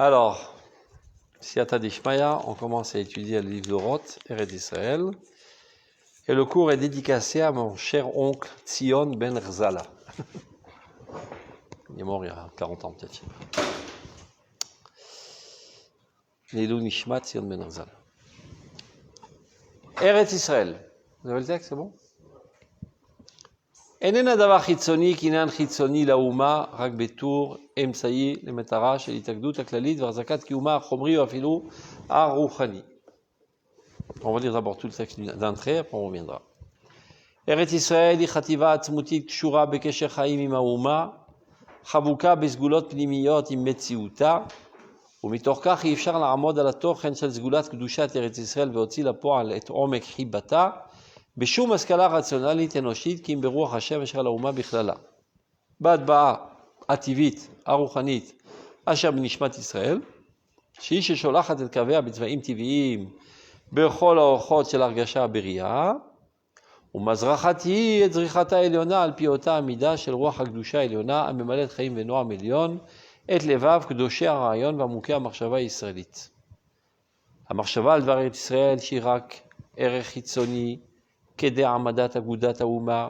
Alors, Siyata Dishmaya, on commence à étudier le livre de Roth, Eretz Israël. Et le cours est dédicacé à mon cher oncle Tzion Ben Rzala. Il est mort il y a 40 ans peut-être. Nidou Nishmat Tzion Ben Rzala. Eretz Israël. Vous avez le texte, c'est bon? איננה דבר חיצוני כעניין חיצוני לאומה, רק בתור אמצעי למטרה של התאגדות הכללית והחזקת קיומה החומרי או אפילו הרוחני. On va lire d'abord tout le texte d'un trait, après on reviendra. ארץ ישראל היא חטיבה עצמותית קשורה בקשר חיים עם האומה, חבוקה בסגולות פנימיות עם מציאותה, ומתוך כך אי אפשר לעמוד על התוכן של סגולת קדושת ארץ ישראל והוציא לפועל את עומק חיבתה, בשום השכלה רציונלית אנושית כי אם ברוח השם אשר לאומה בכללה. בהטבעה הטבעית, הרוחנית, אשר בנשמת ישראל, שהיא ששולחת את קוויה בצבעים טבעיים בכל האורחות של הרגשה בריאה, ומזרחת היא את זריחתה העליונה על פי אותה המידה של רוח הקדושה העליונה הממלאת חיים ונועם עליון, את לבב קדושי הרעיון ועמוקי המחשבה הישראלית. המחשבה על דבר ארץ ישראל שהיא רק ערך חיצוני, כדי העמדת אגודת האומה,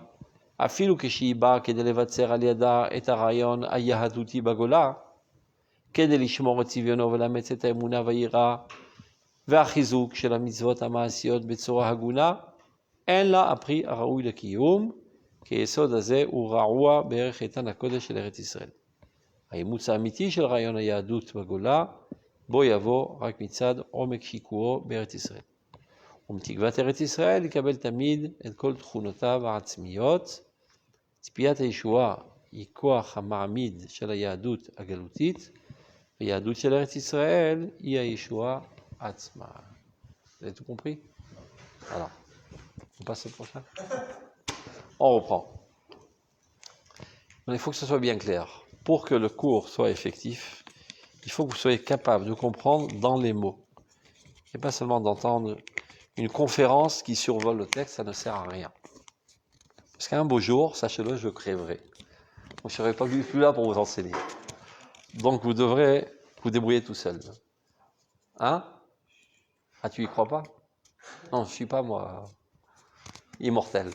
אפילו כשהיא באה כדי לבצר על ידה את הרעיון היהדותי בגולה, כדי לשמור את צביונו ולאמץ את האמונה והיראה והחיזוק של המצוות המעשיות בצורה הגונה, אין לה הפרי הראוי לקיום, כי היסוד הזה הוא רעוע בערך איתן הקודש של ארץ ישראל. האימוץ האמיתי של רעיון היהדות בגולה, בו יבוא רק מצד עומק שיקועו בארץ ישראל. ומתקוות ארץ ישראל יקבל תמיד את כל תכונותיו העצמיות. ציפיית הישועה היא כוח המעמיד של היהדות הגלותית, והיהדות של ארץ ישראל היא הישועה עצמה. Vous avez tout compris? Alors, on passe au prochain. On reprend. Mais il faut que ce soit bien clair. Pour que le cours soit effectif, il faut que vous soyez capable de comprendre dans les mots. Et pas seulement d'entendre une conférence qui survole le texte, ça ne sert à rien. Parce qu'un beau jour, sachez-le, je crèverai. Donc, je ne serai pas plus là pour vous enseigner. Donc, vous devrez vous débrouiller tout seul. Hein? Ah, tu y crois pas? Non, je ne suis pas, moi, immortel.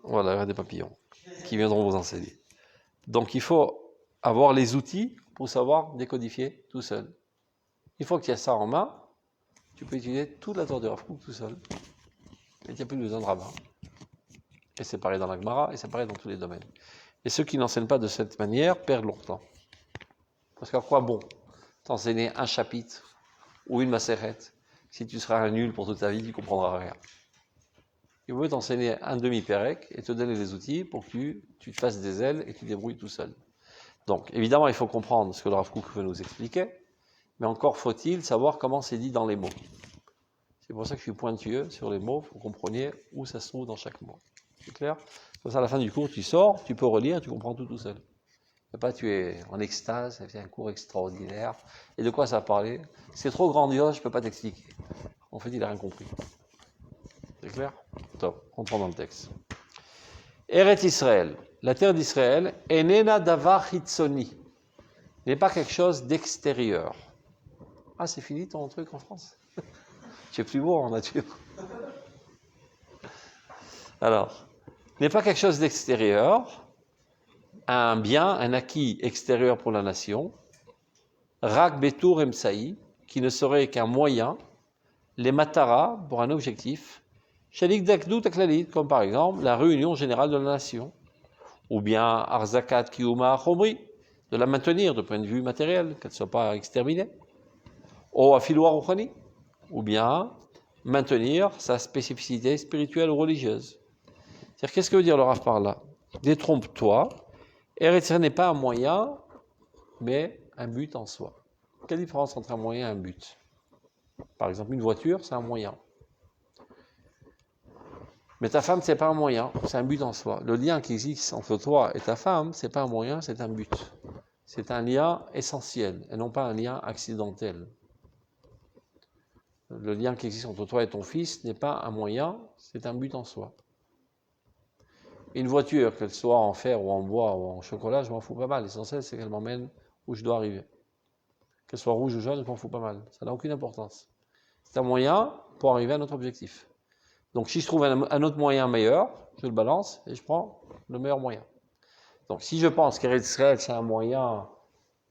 Voilà, il y aura des papillons qui viendront vous enseigner. Donc, il faut avoir les outils pour savoir décodifier tout seul. Il faut que tu aies ça en main. Tu peux utiliser toute la Torah de Rav Kook tout seul. Et il n'y a plus besoin de rabbin. Et c'est pareil dans la Gemara, et c'est pareil dans tous les domaines. Et ceux qui n'enseignent pas de cette manière perdent leur temps. Parce qu'à quoi bon t'enseigner un chapitre ou une maseret si tu seras un nul pour toute ta vie, tu ne comprendras rien. Il veut t'enseigner un demi-pérec et te donner les outils pour que tu te fasses des ailes et tu te débrouilles tout seul. Donc, évidemment, il faut comprendre ce que le Rav Kook veut nous expliquer, mais encore faut-il savoir comment c'est dit dans les mots. C'est pour ça que je suis pointueux sur les mots, pour que vous compreniez où ça se trouve dans chaque mot. C'est clair? Comme ça, à la fin du cours, tu sors, tu peux relire, tu comprends tout seul. Et pas tu es en extase, c'est un cours extraordinaire. Et de quoi ça parlait? C'est trop grandiose, je ne peux pas t'expliquer. En fait, il n'a rien compris. C'est clair? Top, rentrons dans le texte. Eretz Israël, la terre d'Israël, enena davar hitzoni, n'est pas quelque chose d'extérieur. Ah, c'est fini ton truc en France? Tu es plus beau en nature. Alors, n'est pas quelque chose d'extérieur, un bien, un acquis extérieur pour la nation, rak betur emsaï, qui ne serait qu'un moyen, les matara, pour un objectif, shalik dakdut aklalit, comme par exemple la réunion générale de la nation, ou bien arzakat kiyuma chomri, de la maintenir de point de vue matériel, qu'elle ne soit pas exterminée, ou afiloua rouchani, ou bien maintenir sa spécificité spirituelle ou religieuse. C'est-à-dire, qu'est-ce que veut dire le Rav par là? Détrompe-toi, Eretz Israël n'est pas un moyen, mais un but en soi. Quelle différence entre un moyen et un but? Par exemple, une voiture, c'est un moyen. Mais ta femme, c'est pas un moyen, c'est un but en soi. Le lien qui existe entre toi et ta femme, c'est pas un moyen, c'est un but. C'est un lien essentiel, et non pas un lien accidentel. Le lien qui existe entre toi et ton fils n'est pas un moyen, c'est un but en soi. Une voiture, qu'elle soit en fer ou en bois ou en chocolat, je m'en fous pas mal. L'essentiel, c'est qu'elle m'emmène où je dois arriver. Qu'elle soit rouge ou jaune, je m'en fous pas mal. Ça n'a aucune importance. C'est un moyen pour arriver à notre objectif. Donc si je trouve un autre moyen meilleur, je le balance et je prends le meilleur moyen. Donc si je pense qu'Eretz Israël, c'est un moyen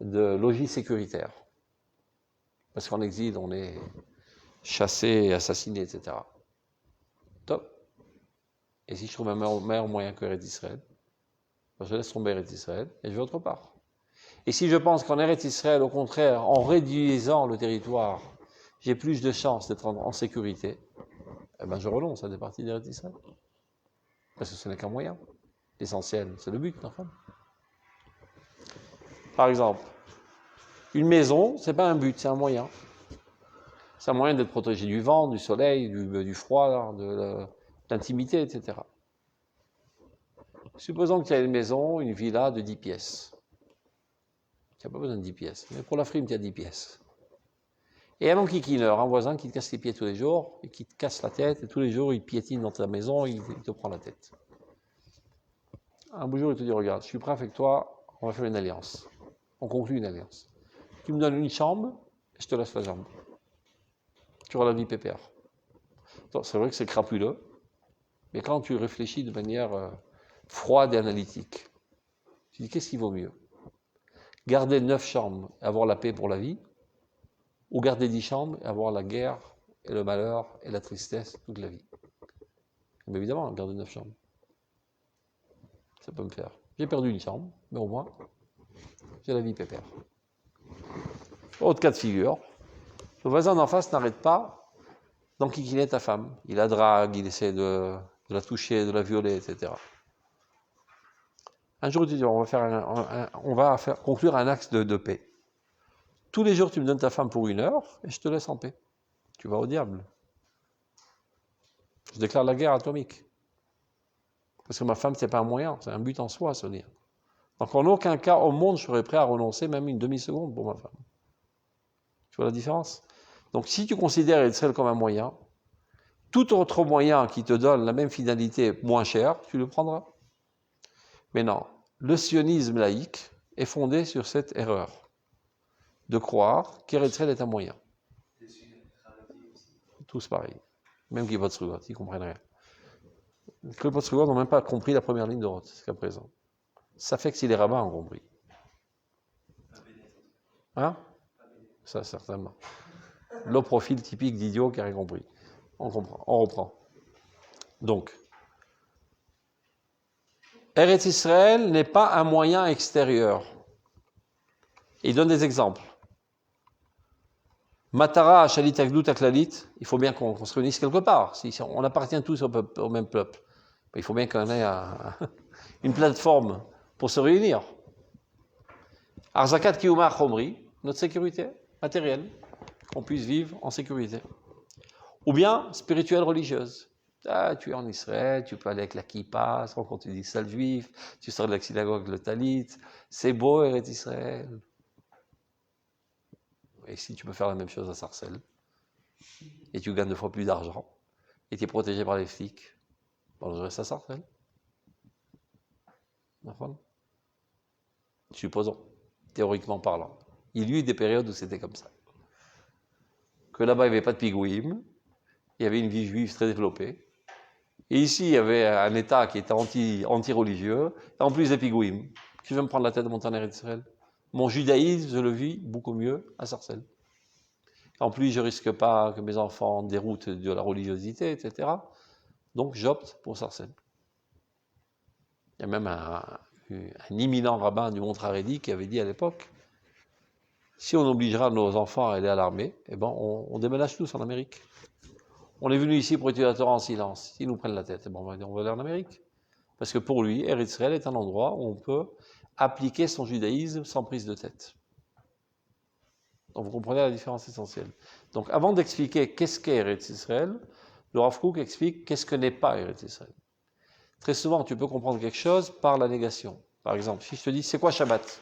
de logis sécuritaire, parce qu'en exil, on est chassé, assassiné, etc. Top. Et si je trouve un meilleur moyen que Eretz Israël, ben je laisse tomber Eretz Israël et je vais autre part. Et si je pense qu'en Eretz Israël, au contraire, en réduisant le territoire, j'ai plus de chances d'être en sécurité, eh ben je renonce à des parties d'Eretz Israël. Parce que ce n'est qu'un moyen. L'essentiel, c'est le but, enfin. Par exemple, une maison, c'est pas un but, c'est un moyen. C'est un moyen d'être protégé du vent, du soleil, du froid, de l'intimité, etc. Supposons qu'il y a une maison, une villa de 10 pièces. Tu n'as pas besoin de 10 pièces, mais pour la frime, tu as 10 pièces. Et un enquiquineur, un voisin qui te casse les pieds tous les jours, et qui te casse la tête, et tous les jours, il piétine dans ta maison, il te prend la tête. Un beau jour, il te dit, regarde, je suis prêt avec toi, on va faire une alliance. On conclut une alliance. Tu me donnes une chambre, et je te laisse la jambe. Tu auras la vie pépère. C'est vrai que c'est crapuleux, mais quand tu réfléchis de manière froide et analytique, tu dis, qu'est-ce qui vaut mieux? Garder 9 chambres et avoir la paix pour la vie, ou garder 10 chambres et avoir la guerre et le malheur et la tristesse toute la vie? Mais évidemment, garder 9 chambres. Ça peut me faire. J'ai perdu une chambre, mais au moins, j'ai la vie pépère. Autre cas de figure, le voisin d'en face n'arrête pas d'enquiquiner ta femme. Il la drague, il essaie de la toucher, de la violer, etc. Un jour, tu dis, on va conclure un axe de paix. Tous les jours, tu me donnes ta femme pour 1 heure et je te laisse en paix. Tu vas au diable. Je déclare la guerre atomique. Parce que ma femme, c'est pas un moyen, c'est un but en soi, se dire. Donc en aucun cas au monde, je serais prêt à renoncer même une demi-seconde pour ma femme. Tu vois la différence? Donc si tu considères Israël comme un moyen, tout autre moyen qui te donne la même finalité moins chère, tu le prendras. Mais non, le sionisme laïque est fondé sur cette erreur de croire qu'Eretz-Israël est un moyen. Tous pareils. Même qui votent sur vote, ils ne comprennent rien. Les Klipotsruot n'ont même pas compris la première ligne de Roth jusqu'à présent. Ça fait que si les rabbins ont compris. Hein? Ça, certainement. Le profil typique d'idiot qui a rien compris. On comprend, on reprend. Donc, Eretz Israël n'est pas un moyen extérieur. Et il donne des exemples. Matara, Shalit, Agdout, Aklalit, il faut bien qu'on se réunisse quelque part. Si on appartient tous au même peuple, il faut bien qu'on ait une plateforme pour se réunir. Arzakat Kiyuma Chomri, notre sécurité matérielle, qu'on puisse vivre en sécurité. Ou bien spirituelle religieuse. Ah, tu es en Israël, tu peux aller avec la kippa, sans quand tu dis sale juif, tu sors de la synagogue le talit, c'est beau Eretz Israël. Et si tu peux faire la même chose à Sarcelles, et tu gagnes 2 fois plus d'argent, et tu es protégé par les flics, bon, je reste à Sarcelles. Supposons, théoriquement parlant. Il y a eu des périodes où c'était comme ça. Que là-bas, il n'y avait pas de pigouim, il y avait une vie juive très développée. Et ici, il y avait un État qui était anti-religieux, et en plus des pigouim. Qui veut me prendre la tête de mon tonnerre d'Israël? Mon judaïsme, je le vis beaucoup mieux à Sarcelles. En plus, je risque pas que mes enfants déroutent de la religiosité, etc. Donc, j'opte pour Sarcelles. Il y a même un imminent rabbin du Mont Haredi qui avait dit à l'époque, si on obligera nos enfants à aller à l'armée, eh ben on déménage tous en Amérique. On est venu ici pour étudier la Torah en silence. S'ils nous prennent la tête, eh ben on va aller en Amérique. Parce que pour lui, Eretz Israël est un endroit où on peut appliquer son judaïsme sans prise de tête. Donc vous comprenez la différence essentielle. Donc avant d'expliquer qu'est-ce qu'est Eretz Israël, le Rav Kook explique qu'est-ce que n'est pas Eretz Israël. Très souvent, tu peux comprendre quelque chose par la négation. Par exemple, si je te dis, c'est quoi Shabbat?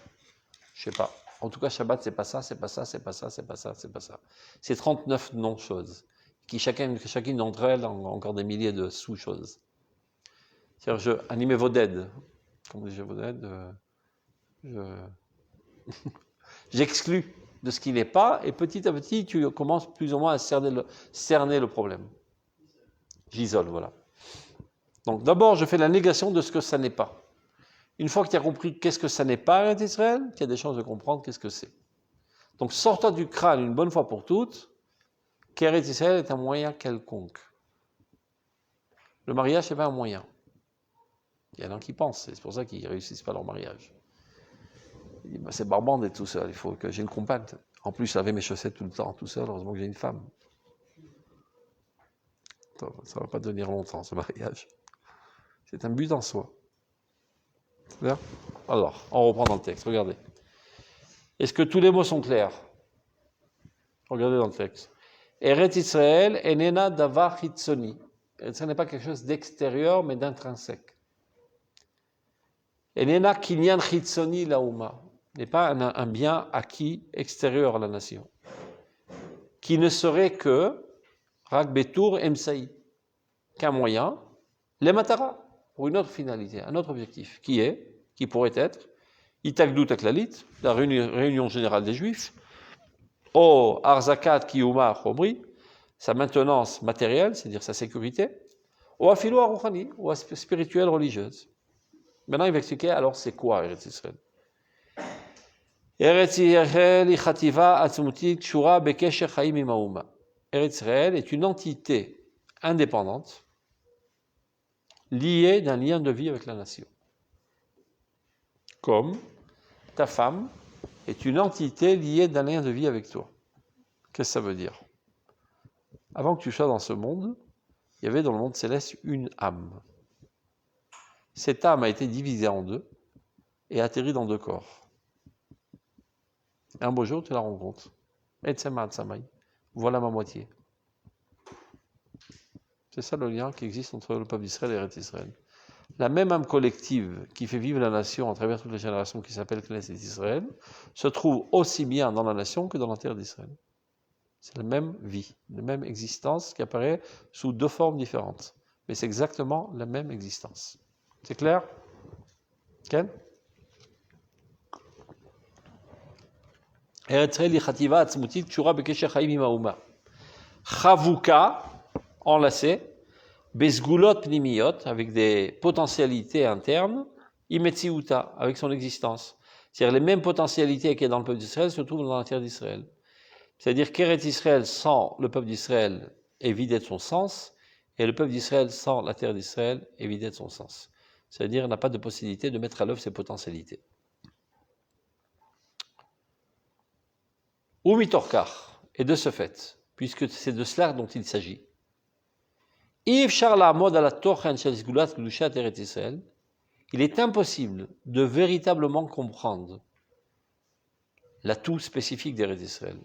Je sais pas. En tout cas, Shabbat, c'est pas ça, c'est pas ça, c'est pas ça, c'est pas ça, c'est pas ça. C'est 39 non-choses, qui chacune d'entre elles a encore des milliers de sous-choses. C'est-à-dire, animer Voded. Comment dis-je Voded? j'exclus de ce qui n'est pas, et petit à petit, tu commences plus ou moins à cerner le problème. J'isole, voilà. Donc d'abord, je fais la négation de ce que ça n'est pas. Une fois que tu as compris qu'est-ce que ça n'est pas, Eretz Israël, tu as des chances de comprendre qu'est-ce que c'est. Donc sors-toi du crâne une bonne fois pour toutes, qu'Eretz Israël est un moyen quelconque. Le mariage, c'est pas un moyen. Il y en a qui pensent, c'est pour ça qu'ils ne réussissent pas leur mariage. Bah, c'est barbant d'être tout seul, il faut que j'ai une compagne. En plus, je lavais mes chaussettes tout le temps, tout seul, heureusement que j'ai une femme. Ça ne va pas tenir longtemps, ce mariage. C'est un but en soi. C'est clair ? Alors, on reprend dans le texte, regardez. Est-ce que tous les mots sont clairs ? Regardez dans le texte. Eretz Israël enena davar chitzoni. Ce n'est pas quelque chose d'extérieur, mais d'intrinsèque. Enena kinyan chitzoni lauma. N'est pas un bien acquis extérieur à la nation. Qui ne serait que rak betur emsaï. Qu'un moyen, les matara, pour une autre finalité, un autre objectif, qui pourrait être, Itagdut Aklalit, la réunion générale des Juifs, O Arzakat Kiyuma Chomri, sa maintenance matérielle, c'est-à-dire sa sécurité, O Afilo Aruchani, ou spirituelle religieuse. Maintenant, il va expliquer, alors c'est quoi Eretz Israël? Eretz Israël Ichativa Atzmutit Shura Bekesher Chaim Imauma. Eretz Israël est une entité indépendante, liée d'un lien de vie avec la nation. Comme ta femme est une entité liée d'un lien de vie avec toi. Qu'est-ce que ça veut dire? Avant que tu sois dans ce monde, il y avait dans le monde céleste une âme. Cette âme a été divisée en deux et atterrit dans deux corps. Un beau jour, tu la rencontres. Voilà ma moitié. C'est ça le lien qui existe entre le peuple d'Israël et Eretz Israël. La même âme collective qui fait vivre la nation à travers toutes les générations qui s'appelle Knesset Israël se trouve aussi bien dans la nation que dans la terre d'Israël. C'est la même vie, la même existence qui apparaît sous deux formes différentes. Mais c'est exactement la même existence. C'est clair? Ken? Chavuka, enlacé, Besgulot pnimiot, avec des potentialités internes, Imetziuta, avec son existence. C'est-à-dire les mêmes potentialités qu'il y a dans le peuple d'Israël se trouvent dans la terre d'Israël. C'est-à-dire qu'Eretz Israël sans le peuple d'Israël est vidé de son sens, et le peuple d'Israël sans la terre d'Israël est vidé de son sens. C'est-à-dire qu'il n'a pas de possibilité de mettre à l'œuvre ses potentialités. Ou mitorkar, et de ce fait, puisque c'est de cela dont il s'agit, il est impossible de véritablement comprendre l'atout spécifique d'Eretz Israël,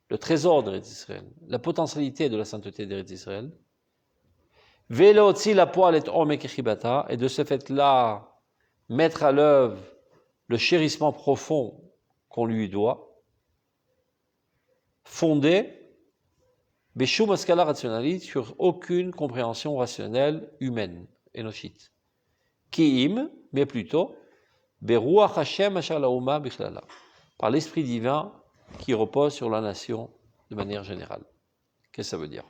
le trésor d'Eretz Israël, la potentialité de la sainteté d'Eretz Israël, et de ce fait-là, mettre à l'œuvre le chérissement profond qu'on lui doit, fondé Beshum Askala rationalite sur aucune compréhension rationnelle humaine, énochite. Kiim, mais plutôt, Beruach Hashem Asher Lauma Bichlala, par l'esprit divin qui repose sur la nation de manière générale. Qu'est-ce que ça veut dire?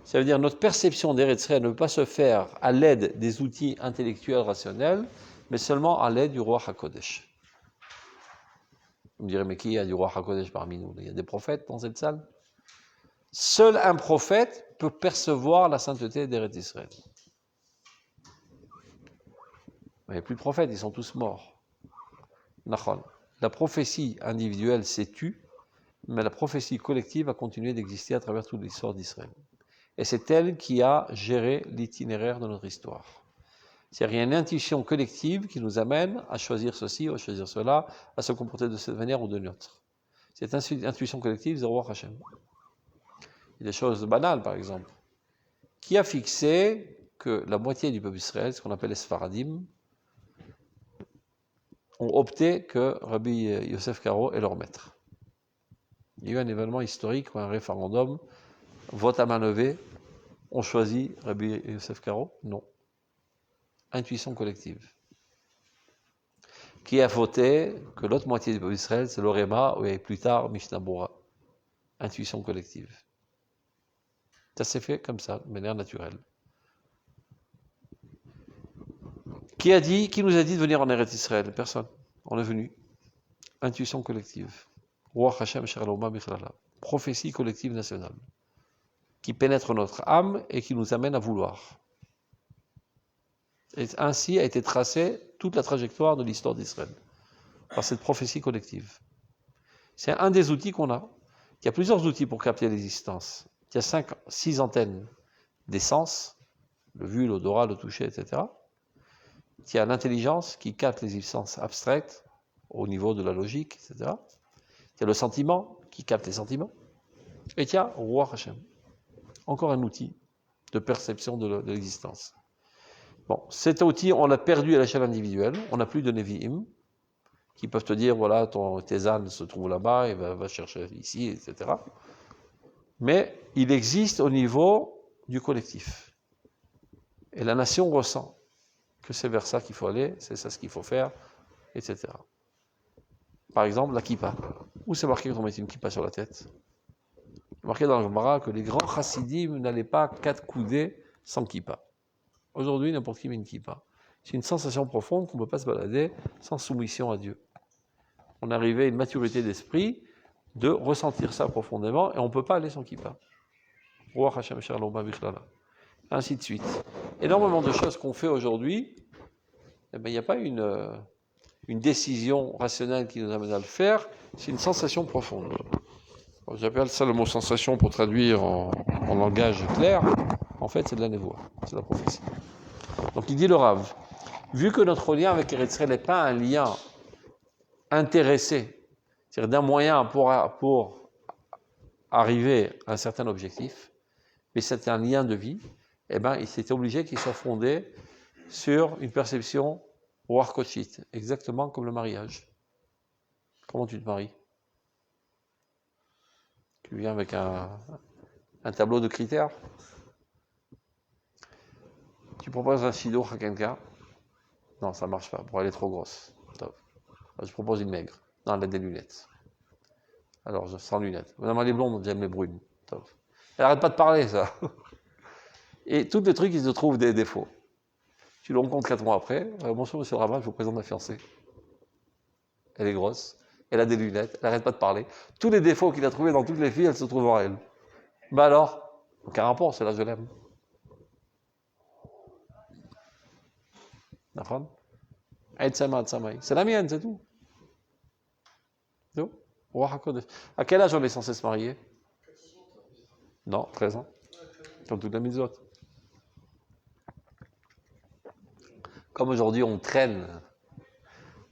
Ça veut dire que notre perception d'Eretz Israël ne peut pas se faire à l'aide des outils intellectuels rationnels, mais seulement à l'aide du Ruach HaKodesh. Vous me direz, mais qui a du Ruach HaKodesh parmi nous? Il y a des prophètes dans cette salle? Seul un prophète peut percevoir la sainteté d'Eretz Israël. Il n'y a plus de prophètes, ils sont tous morts. La prophétie individuelle s'est tue, mais la prophétie collective a continué d'exister à travers toute l'histoire d'Israël. Et c'est elle qui a géré l'itinéraire de notre histoire. C'est-à-dire qu'il y a une intuition collective qui nous amène à choisir ceci ou à choisir cela, à se comporter de cette manière ou de l'autre. Cette intuition collective, c'est Ruach Hashem. Il y a des choses banales, par exemple. Qui a fixé que la moitié du peuple d'Israël, ce qu'on appelle les Sfaradim, ont opté que Rabbi Yosef Karo est leur maître? Il y a eu un événement historique, un référendum, vote à main levée, on choisit Rabbi Yosef Karo? Non. Intuition collective. qui a voté que l'autre moitié du peuple d'Israël, c'est le Réma, et plus tard, Mishnah Bora. Intuition collective. Ça s'est fait comme ça, de manière naturelle. Qui nous a dit de venir en Eretz Israël? Personne. On est venu. Intuition collective. Ruach Hashem Shalom Bichlala. Prophétie collective nationale. Qui pénètre notre âme et qui nous amène à vouloir. Et ainsi a été tracée toute la trajectoire de l'histoire d'Israël. Par cette prophétie collective. C'est un des outils qu'on a. Il y a plusieurs outils pour capter l'existence. Il y a 6 antennes des sens, le vu, l'odorat, le toucher, etc. Il y a l'intelligence qui capte les existences abstraites au niveau de la logique, etc. Il y a le sentiment qui capte les sentiments. Et il y a Ruach Hashem. Encore un outil de perception de l'existence. Bon, cet outil, on l'a perdu à l'échelle individuelle. On n'a plus de Nevi'im qui peuvent te dire, voilà, tes ânes se trouvent là-bas, et va chercher ici, etc. Mais il existe au niveau du collectif. Et la nation ressent que c'est vers ça qu'il faut aller, c'est ça ce qu'il faut faire, etc. Par exemple, la kippa. Où c'est marqué qu'on met une kippa sur la tête? C'est marqué dans le Gemara que les grands chassidim n'allaient pas 4 coudées sans kippa. Aujourd'hui, n'importe qui met une kippa. C'est une sensation profonde qu'on ne peut pas se balader sans soumission à Dieu. On est arrivé à une maturité d'esprit de ressentir ça profondément et on ne peut pas aller sans kippa. Ruach Hashem Shalom Bichlala. Ainsi de suite. Énormément de choses qu'on fait aujourd'hui, eh bien, il n'y a pas une décision rationnelle qui nous amène à le faire, c'est une sensation profonde. J'appelle ça le mot sensation pour traduire en langage clair. En fait, c'est de la névoie, c'est de la prophétie. Donc il dit le Rav, vu que notre lien avec Eretz Israël n'est pas un lien intéressé, c'est-à-dire d'un moyen pour arriver à un certain objectif, mais c'est un lien de vie, eh bien, il s'était obligé qu'il soit fondé sur une perception Ruach Kochit, exactement comme le mariage. Comment tu te maries? Tu viens avec un tableau de critères. Tu proposes un chido à quelqu'un. Non, ça ne marche pas, pour elle est trop grosse. Top. Alors, je propose une maigre. Non, elle a des lunettes. Alors, sans lunettes. Madame, elle est blonde, j'aime les brunes. Top. Elle n'arrête pas de parler, ça. Et tous les trucs, ils se trouvent des défauts. Tu le rencontres 4 mois après. Bonjour, monsieur le rabbin, je vous présente ma fiancée. Elle est grosse. Elle a des lunettes. Elle n'arrête pas de parler. Tous les défauts qu'il a trouvés dans toutes les filles, elles se trouvent en elle. Bah alors, aucun rapport, c'est là je l'aime. D'accord? C'est la mienne, c'est tout. C'est tout. À quel âge on est censé se marier? Non, 13 ans. Comme toutes les mitzvot. Comme aujourd'hui on traîne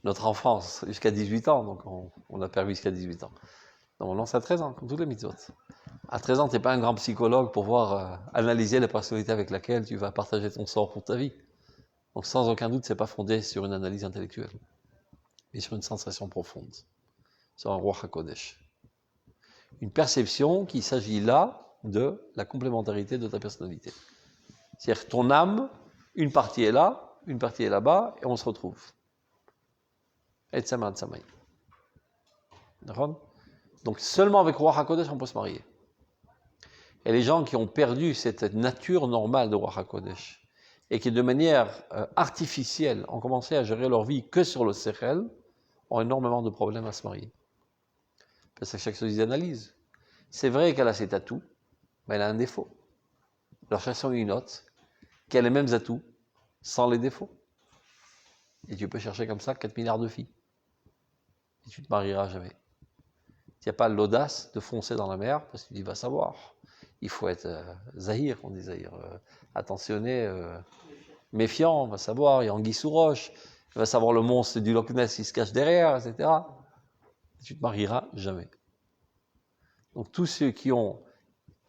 notre enfance jusqu'à 18 ans, donc on a permis jusqu'à 18 ans. Normalement c'est à 13 ans, comme toutes les mitzvot. À 13 ans, tu n'es pas un grand psychologue pour pouvoir analyser la personnalité avec laquelle tu vas partager ton sort pour ta vie. Donc sans aucun doute, ce n'est pas fondé sur une analyse intellectuelle, mais sur une sensation profonde, sur un Ruach HaKodesh. Une perception qu'il s'agit là de la complémentarité de ta personnalité. C'est-à-dire que ton âme, une partie est là, une partie est là-bas, et on se retrouve. Et Tzama Tzamaï. D'accord? Donc seulement avec Ruach HaKodesh, on peut se marier. Et les gens qui ont perdu cette nature normale de Ruach HaKodesh, et qui de manière artificielle ont commencé à gérer leur vie que sur le Sechel, ont énormément de problèmes à se marier. Parce que chaque chose ils analysent. C'est vrai qu'elle a ses atouts, mais elle a un défaut. Alors cherchons une autre qui a les mêmes atouts, sans les défauts. Et tu peux chercher comme ça 4 milliards de filles. Et tu ne te marieras jamais. Il n'y a pas l'audace de foncer dans la mer, parce que tu dis, va savoir. Il faut être zahir, on dit zahir, attentionné, méfiant, on va savoir, il y a anguille sous roche, il va savoir le monstre du Loch Ness qui se cache derrière, etc. Et tu ne te marieras jamais. Donc tous ceux qui ont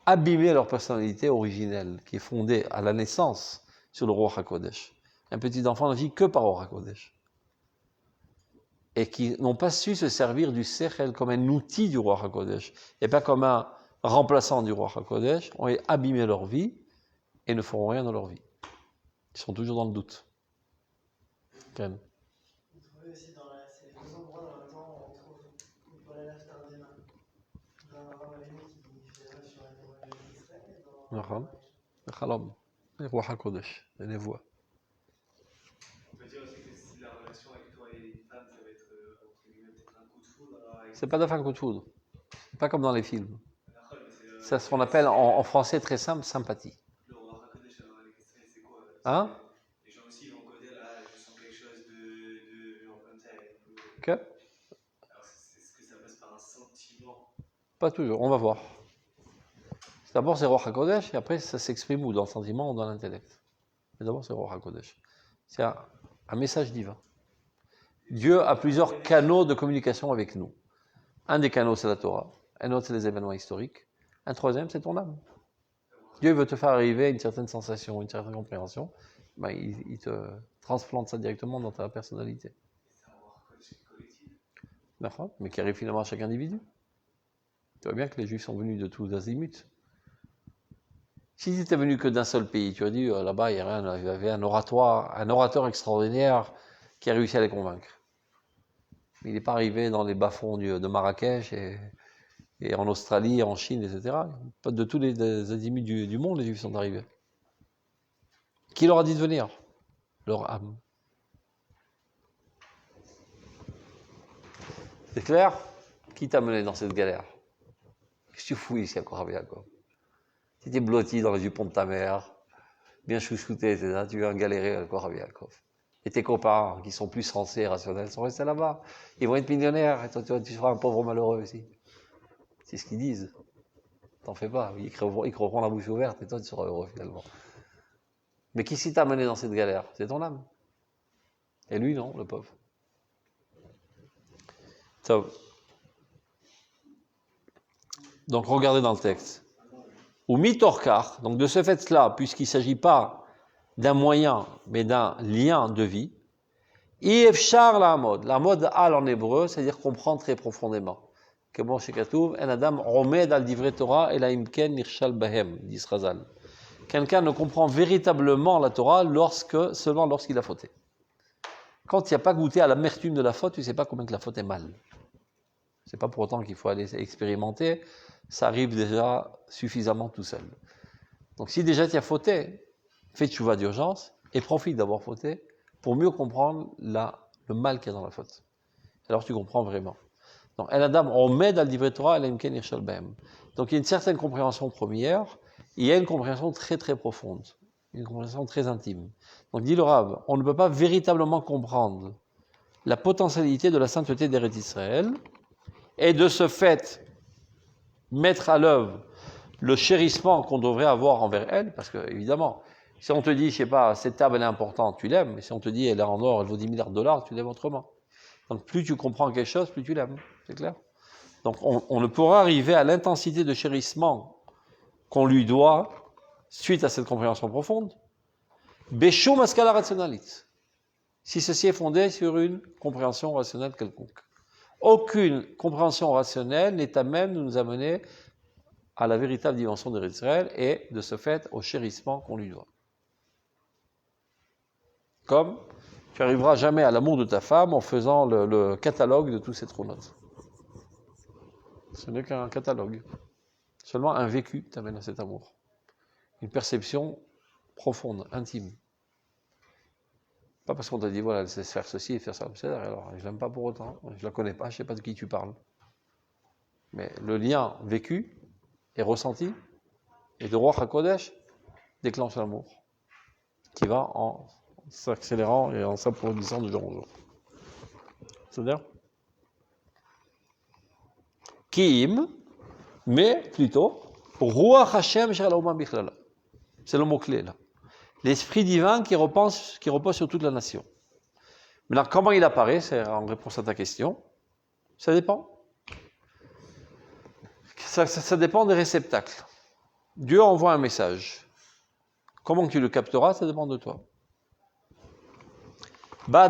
abîmé leur personnalité originelle, qui est fondée à la naissance sur le Ruach HaKodesh, un petit enfant ne vit que par Ruach HaKodesh, et qui n'ont pas su se servir du Sechel comme un outil du Ruach HaKodesh, et pas comme un remplaçant du Ruach HaKodesh, ont abîmé leur vie et ne feront rien dans leur vie. Ils sont toujours dans le doute. Ken. Vous trouvez aussi dans la נכון. זה חלום. זה רוח הקודש, זה נבואה. On peut dire aussi que si la relation avec toi et une femme, ça va être entre guillemets peut-être un coup de foudre. C'est pas d'afin coup de foudre. C'est pas comme dans les films. D'accord, mais C'est ce qu'on appelle en français très simple sympathie. le roi Hakodesh, alors c'est quoi Hein? Les gens aussi ils vont coder là, je sens quelque chose de genre comme ça. Ok? Alors est-ce que ça passe par un sentiment? Pas toujours, on va voir. D'abord c'est Ruach HaKodesh et après ça s'exprime ou dans le sentiment ou dans l'intellect. Mais d'abord c'est Ruach HaKodesh. C'est un message divin. Dieu a plusieurs canaux de communication avec nous. Un des canaux c'est la Torah, un autre c'est les événements historiques, un troisième c'est ton âme. Dieu veut te faire arriver à une certaine sensation, une certaine compréhension, ben, il te transplante ça directement dans ta personnalité. C'est un roi Hakodesh collectif. D'accord? Mais qui arrive finalement à chaque individu. Tu vois bien que les Juifs sont venus de tous azimuts. Si tu étais venu que d'un seul pays, tu as dit là-bas il y avait un orateur extraordinaire qui a réussi à les convaincre. Mais il n'est pas arrivé dans les bas-fonds de Marrakech et en Australie, en Chine, etc. Pas de tous les azimuts du monde, les Juifs sont arrivés. Qui leur a dit de venir? Leur âme. C'est clair? Qui t'a mené dans cette galère? Qu'est-ce que tu fous ici à Corabia, quoi? Tu étais blotti dans les jupons de ta mère, bien chouchouté, etc. Tu viens galérer à Corabia, quoi. Et tes copains, qui sont plus sensés et rationnels, sont restés là-bas. Ils vont être millionnaires, et toi, tu seras un pauvre malheureux aussi. C'est ce qu'ils disent. T'en fais pas. Ils creuseront la bouche ouverte, et toi, tu seras heureux, finalement. Mais qui s'y t'a mené dans cette galère? C'est ton âme. Et lui, non, le pauvre. Donc, regardez dans le texte. Ou mitorkar, donc de ce fait-là, puisqu'il ne s'agit pas d'un moyen, mais d'un lien de vie, Ifshar la mode al en hébreu, c'est-à-dire comprendre très profondément. Que bon, chez Katouv, un adam omed al divrei Torah et la imken nirshal bahem, dit Razal. Quelqu'un ne comprend véritablement la Torah seulement lorsqu'il a fauté. Quand tu n'as pas goûté à l'amertume de la faute, tu ne sais pas combien que la faute est mal. C'est pas pour autant qu'il faut aller expérimenter, ça arrive déjà suffisamment tout seul. Donc si déjà tu as fauté, fais tchouva d'urgence et profite d'avoir fauté pour mieux comprendre le mal qu'il y a dans la faute. Alors tu comprends vraiment. Donc un adam, on met dans le divrei Torah, donc il y a une certaine compréhension première, et il y a une compréhension très très profonde, une compréhension très intime. Donc dit le Rav, on ne peut pas véritablement comprendre la potentialité de la sainteté d'Eretz Israël, et de ce fait, mettre à l'œuvre le chérissement qu'on devrait avoir envers elle, parce que, évidemment, si on te dit, je sais pas, cette table elle est importante, tu l'aimes, mais si on te dit, elle est en or, elle vaut 10 milliards de dollars, tu l'aimes autrement. Donc, plus tu comprends quelque chose, plus tu l'aimes, c'est clair? Donc, on ne pourra arriver à l'intensité de chérissement qu'on lui doit, suite à cette compréhension profonde, Béchou Maskala rationalit, si ceci est fondé sur une compréhension rationnelle quelconque. Aucune compréhension rationnelle n'est à même de nous amener à la véritable dimension de Israël et de ce fait au chérissement qu'on lui doit. Comme tu n'arriveras jamais à l'amour de ta femme en faisant le catalogue de tous ses traumates. Ce n'est qu'un catalogue. Seulement un vécu t'amène à cet amour. Une perception profonde, intime. Pas parce qu'on t'a dit, voilà, elle sait faire ceci et faire ça. Alors, je l'aime pas pour autant, je la connais pas, je sais pas de qui tu parles. Mais le lien vécu et ressenti, et de Ruach HaKodesh, déclenche l'amour, qui va en s'accélérant et en s'approfondissant de jour en jour. C'est-à-dire Kiim, mais plutôt, Ruach Hashem Shel Haouma Bichlala. C'est le mot-clé là. L'esprit divin qui repose sur toute la nation. Maintenant, comment il apparaît, c'est en réponse à ta question, ça dépend. Ça dépend des réceptacles. Dieu envoie un message. Comment tu le capteras, ça dépend de toi. Ça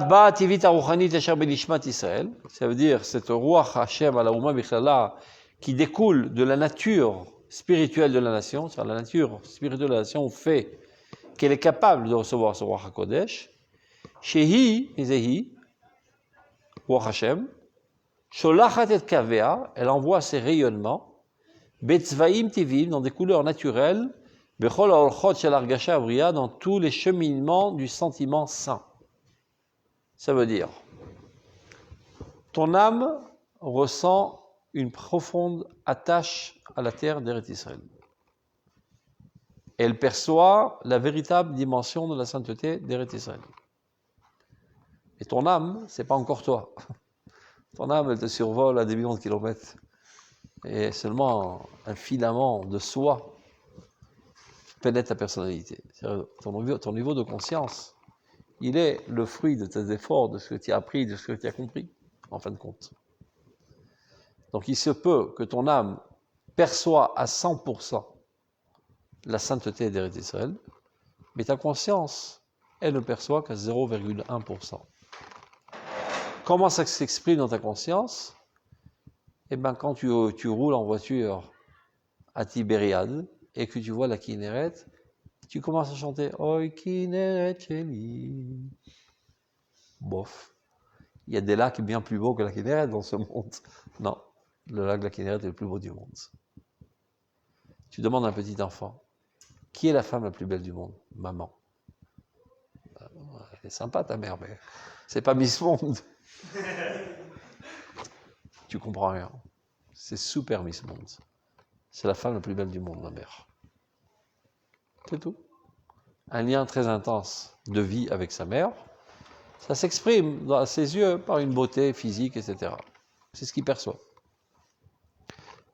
veut dire cette Ruach Hashem ala Uma Bichlala qui découle de la nature spirituelle de la nation, c'est-à-dire la nature spirituelle de la nation fait qu'elle est capable de recevoir ce Ruach HaKodesh, Shehi, Izehi, Ruach Hashem, Sholachat et Kavea, elle envoie ses rayonnements, Betzvaim Tivim, dans des couleurs naturelles, Bechol haorchot shel hargasha bria, dans tous les cheminements du sentiment saint. Ça veut dire, ton âme ressent une profonde attache à la terre d'Eretz Israël. Elle perçoit la véritable dimension de la sainteté d'Eretz Israël. Et ton âme, c'est pas encore toi. Ton âme, elle te survole à des millions de kilomètres. Et seulement un filament de soi pénètre ta personnalité. Ton niveau de conscience, il est le fruit de tes efforts, de ce que tu as appris, de ce que tu as compris, en fin de compte. Donc il se peut que ton âme perçoit à 100% la sainteté d'Eretz Israël, mais ta conscience, elle ne perçoit qu'à 0,1%. Comment ça s'exprime dans ta conscience? Eh bien, quand tu roules en voiture à Tibériade et que tu vois la Kinneret, tu commences à chanter « Oi Kinneret Sheli ». Bof. Il y a des lacs bien plus beaux que la Kinneret dans ce monde. Non, le lac de la Kinneret est le plus beau du monde. Tu demandes à un petit enfant, qui est la femme la plus belle du monde? Maman. Elle est sympa ta mère, mais c'est pas Miss Monde. Tu comprends rien. C'est super Miss Monde. C'est la femme la plus belle du monde, ma mère. C'est tout. Un lien très intense de vie avec sa mère, ça s'exprime dans ses yeux par une beauté physique, etc. C'est ce qu'il perçoit.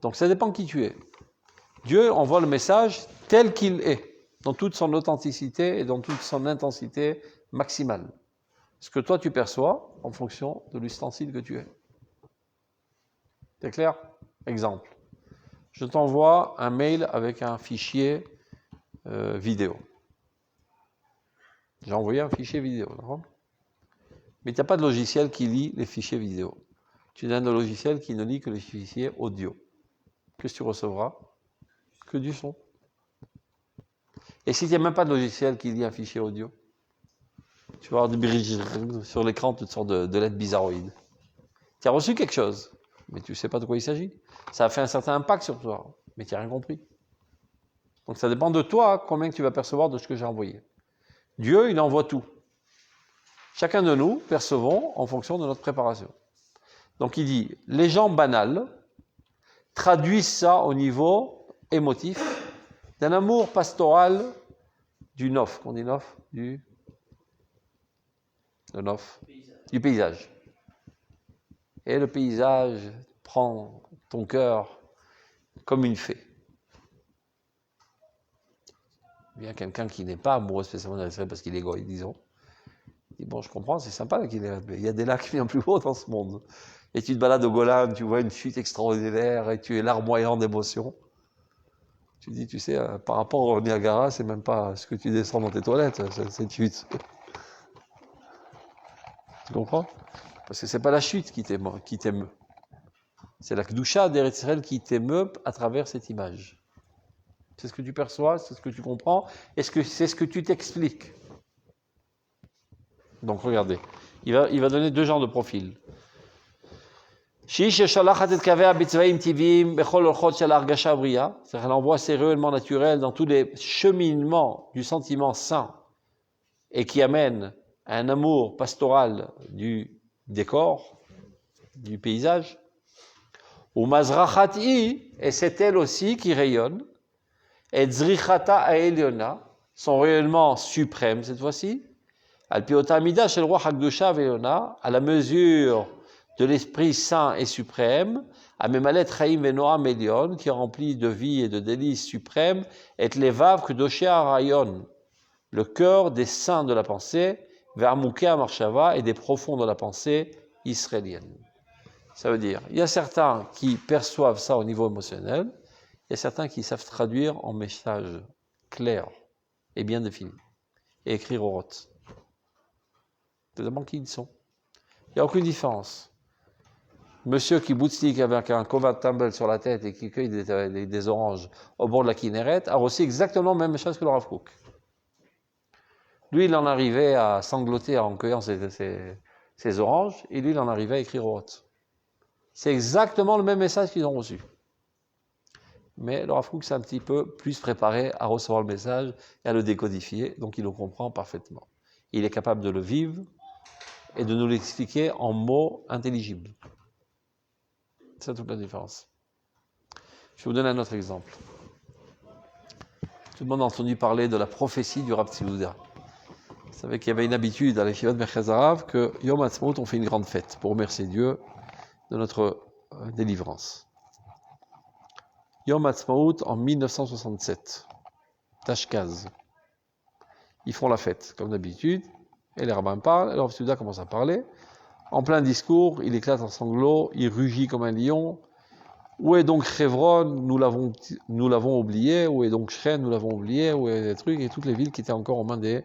Donc ça dépend qui tu es. Dieu envoie le message tel qu'il est, dans toute son authenticité et dans toute son intensité maximale. Ce que toi tu perçois en fonction de l'ustensile que tu es. C'est clair? Exemple. Je t'envoie un mail avec un fichier vidéo. J'ai envoyé un fichier vidéo, d'accord? Mais tu n'as pas de logiciel qui lit les fichiers vidéo. Tu as un logiciel qui ne lit que les fichiers audio. Qu'est-ce que tu recevras? Que du son. Et si tu n'as même pas de logiciel qui lit un fichier audio, tu vas avoir des bridges sur l'écran, toutes sortes de lettres bizarroïdes. Tu as reçu quelque chose, mais tu ne sais pas de quoi il s'agit. Ça a fait un certain impact sur toi, mais tu n'as rien compris. Donc ça dépend de toi combien tu vas percevoir de ce que j'ai envoyé. Dieu, il envoie tout. Chacun de nous percevons en fonction de notre préparation. Donc il dit, les gens banals traduisent ça au niveau émotif d'un amour pastoral du nof, qu'on dit nof, du paysage. Et le paysage prend ton cœur comme une fée. Il y a quelqu'un qui n'est pas amoureux spécialement d'Israël parce qu'il est égoïste, disons. Il dit, bon, je comprends, c'est sympa là qu'il est, mais il y a des lacs bien plus hauts dans ce monde. Et tu te balades au Golan, tu vois une chute extraordinaire et tu es larmoyant d'émotion. Tu dis, tu sais, par rapport au Niagara, c'est même pas ce que tu descends dans tes toilettes, cette chute. Tu comprends? Parce que c'est pas la chute qui t'émeut. C'est la Kedusha d'Eretz Israël qui t'émeut à travers cette image. C'est ce que tu perçois, c'est ce que tu comprends, et c'est ce que tu t'expliques. Donc regardez, il va donner deux genres de profils. C'est-à-dire qu'elle envoie ses rayonnements naturels dans tous les cheminements du sentiment saint et qui amène à un amour pastoral du décor, du paysage. Ou mazrachati, et c'est elle aussi qui rayonne, et zrichata aeliona, son rayonnement suprême cette fois-ci, al piotamida shel roi hakdusha veona, à la mesure de l'Esprit Saint et suprême, à Memalet Chaim Venoam Elion, qui remplit de vie et de délices suprêmes, et Levav Kedoshia Rayon, le cœur des saints de la pensée, vers Moukia Marshava et des profonds de la pensée israélienne. Ça veut dire, il y a certains qui perçoivent ça au niveau émotionnel, il y a certains qui savent traduire en messages clairs et bien définis, et écrire au rot. C'est d'abord qui ils sont. Il n'y a aucune différence. Monsieur Kibbutznik avec un Kovat Tumble sur la tête et qui cueille des oranges au bord de la Kinneret a reçu exactement le même message que le Rav Kook. Lui, il en arrivait à sangloter en cueillant ses oranges, et lui, il en arrivait à écrire au rot. C'est exactement le même message qu'ils ont reçu. Mais le Rav Kook s'est un petit peu plus préparé à recevoir le message et à le décodifier, donc il le comprend parfaitement. Il est capable de le vivre et de nous l'expliquer en mots intelligibles. C'est toute la différence. Je vais vous donner un autre exemple. Tout le monde a entendu parler de la prophétie du Rav Tzvi. Vous savez qu'il y avait une habitude à l'Yeshiva de Merkaz Harav que Yom Ha'atzmaut, on fait une grande fête pour remercier Dieu de notre délivrance. Yom Ha'atzmaut en 1967, Tashkaz. Ils font la fête, comme d'habitude, et les rabbins parlent, et le Rav Tzvi commence à parler. En plein discours, il éclate en sanglots, il rugit comme un lion. Où est donc Hebron? Nous l'avons oublié. Où est donc Shrem? Nous l'avons oublié. Où est les trucs? Et toutes les villes qui étaient encore aux mains de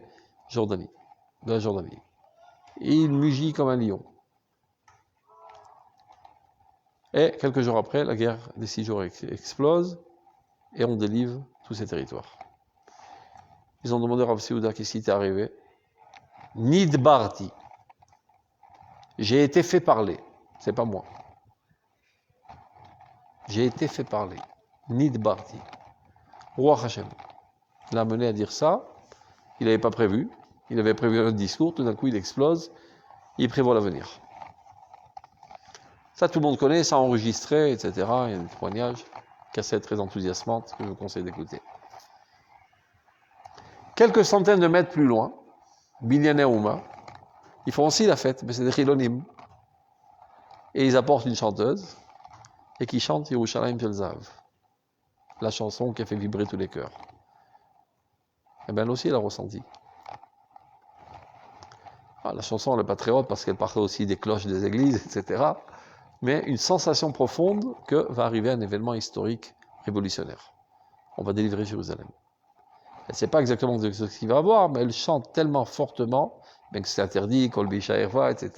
la Jordanie. Et il mugit comme un lion. Et quelques jours après, la guerre des 6 jours explose et on délivre tous ces territoires. Ils ont demandé à Rav Seuda qu'est-ce qui t'est arrivé. Nidbarti. J'ai été fait parler. C'est pas moi. J'ai été fait parler. Nidbarti. Roi Hashem l'a amené à dire ça. Il n'avait pas prévu. Il avait prévu un discours. Tout d'un coup, il explose. Il prévoit l'avenir. Ça, tout le monde connaît. Ça enregistré, etc. Il y a des témoignages. Cassettes très enthousiasmantes que je vous conseille d'écouter. Quelques centaines de mètres plus loin, Binyan Ouma, ils font aussi la fête. Mais c'est des Chilonim. Et ils apportent une chanteuse. Et qui chante Yerushalayim Shel Zahav, la chanson qui a fait vibrer tous les cœurs. Et bien elle aussi, elle a ressenti. La chanson, elle n'est pas très haute parce qu'elle parlait aussi des cloches des églises, etc. Mais une sensation profonde que va arriver un événement historique révolutionnaire. On va délivrer Jérusalem. Elle ne sait pas exactement ce qu'il va avoir, mais elle chante tellement fortement, bien que c'est interdit, Kol Bisha Erva, etc.,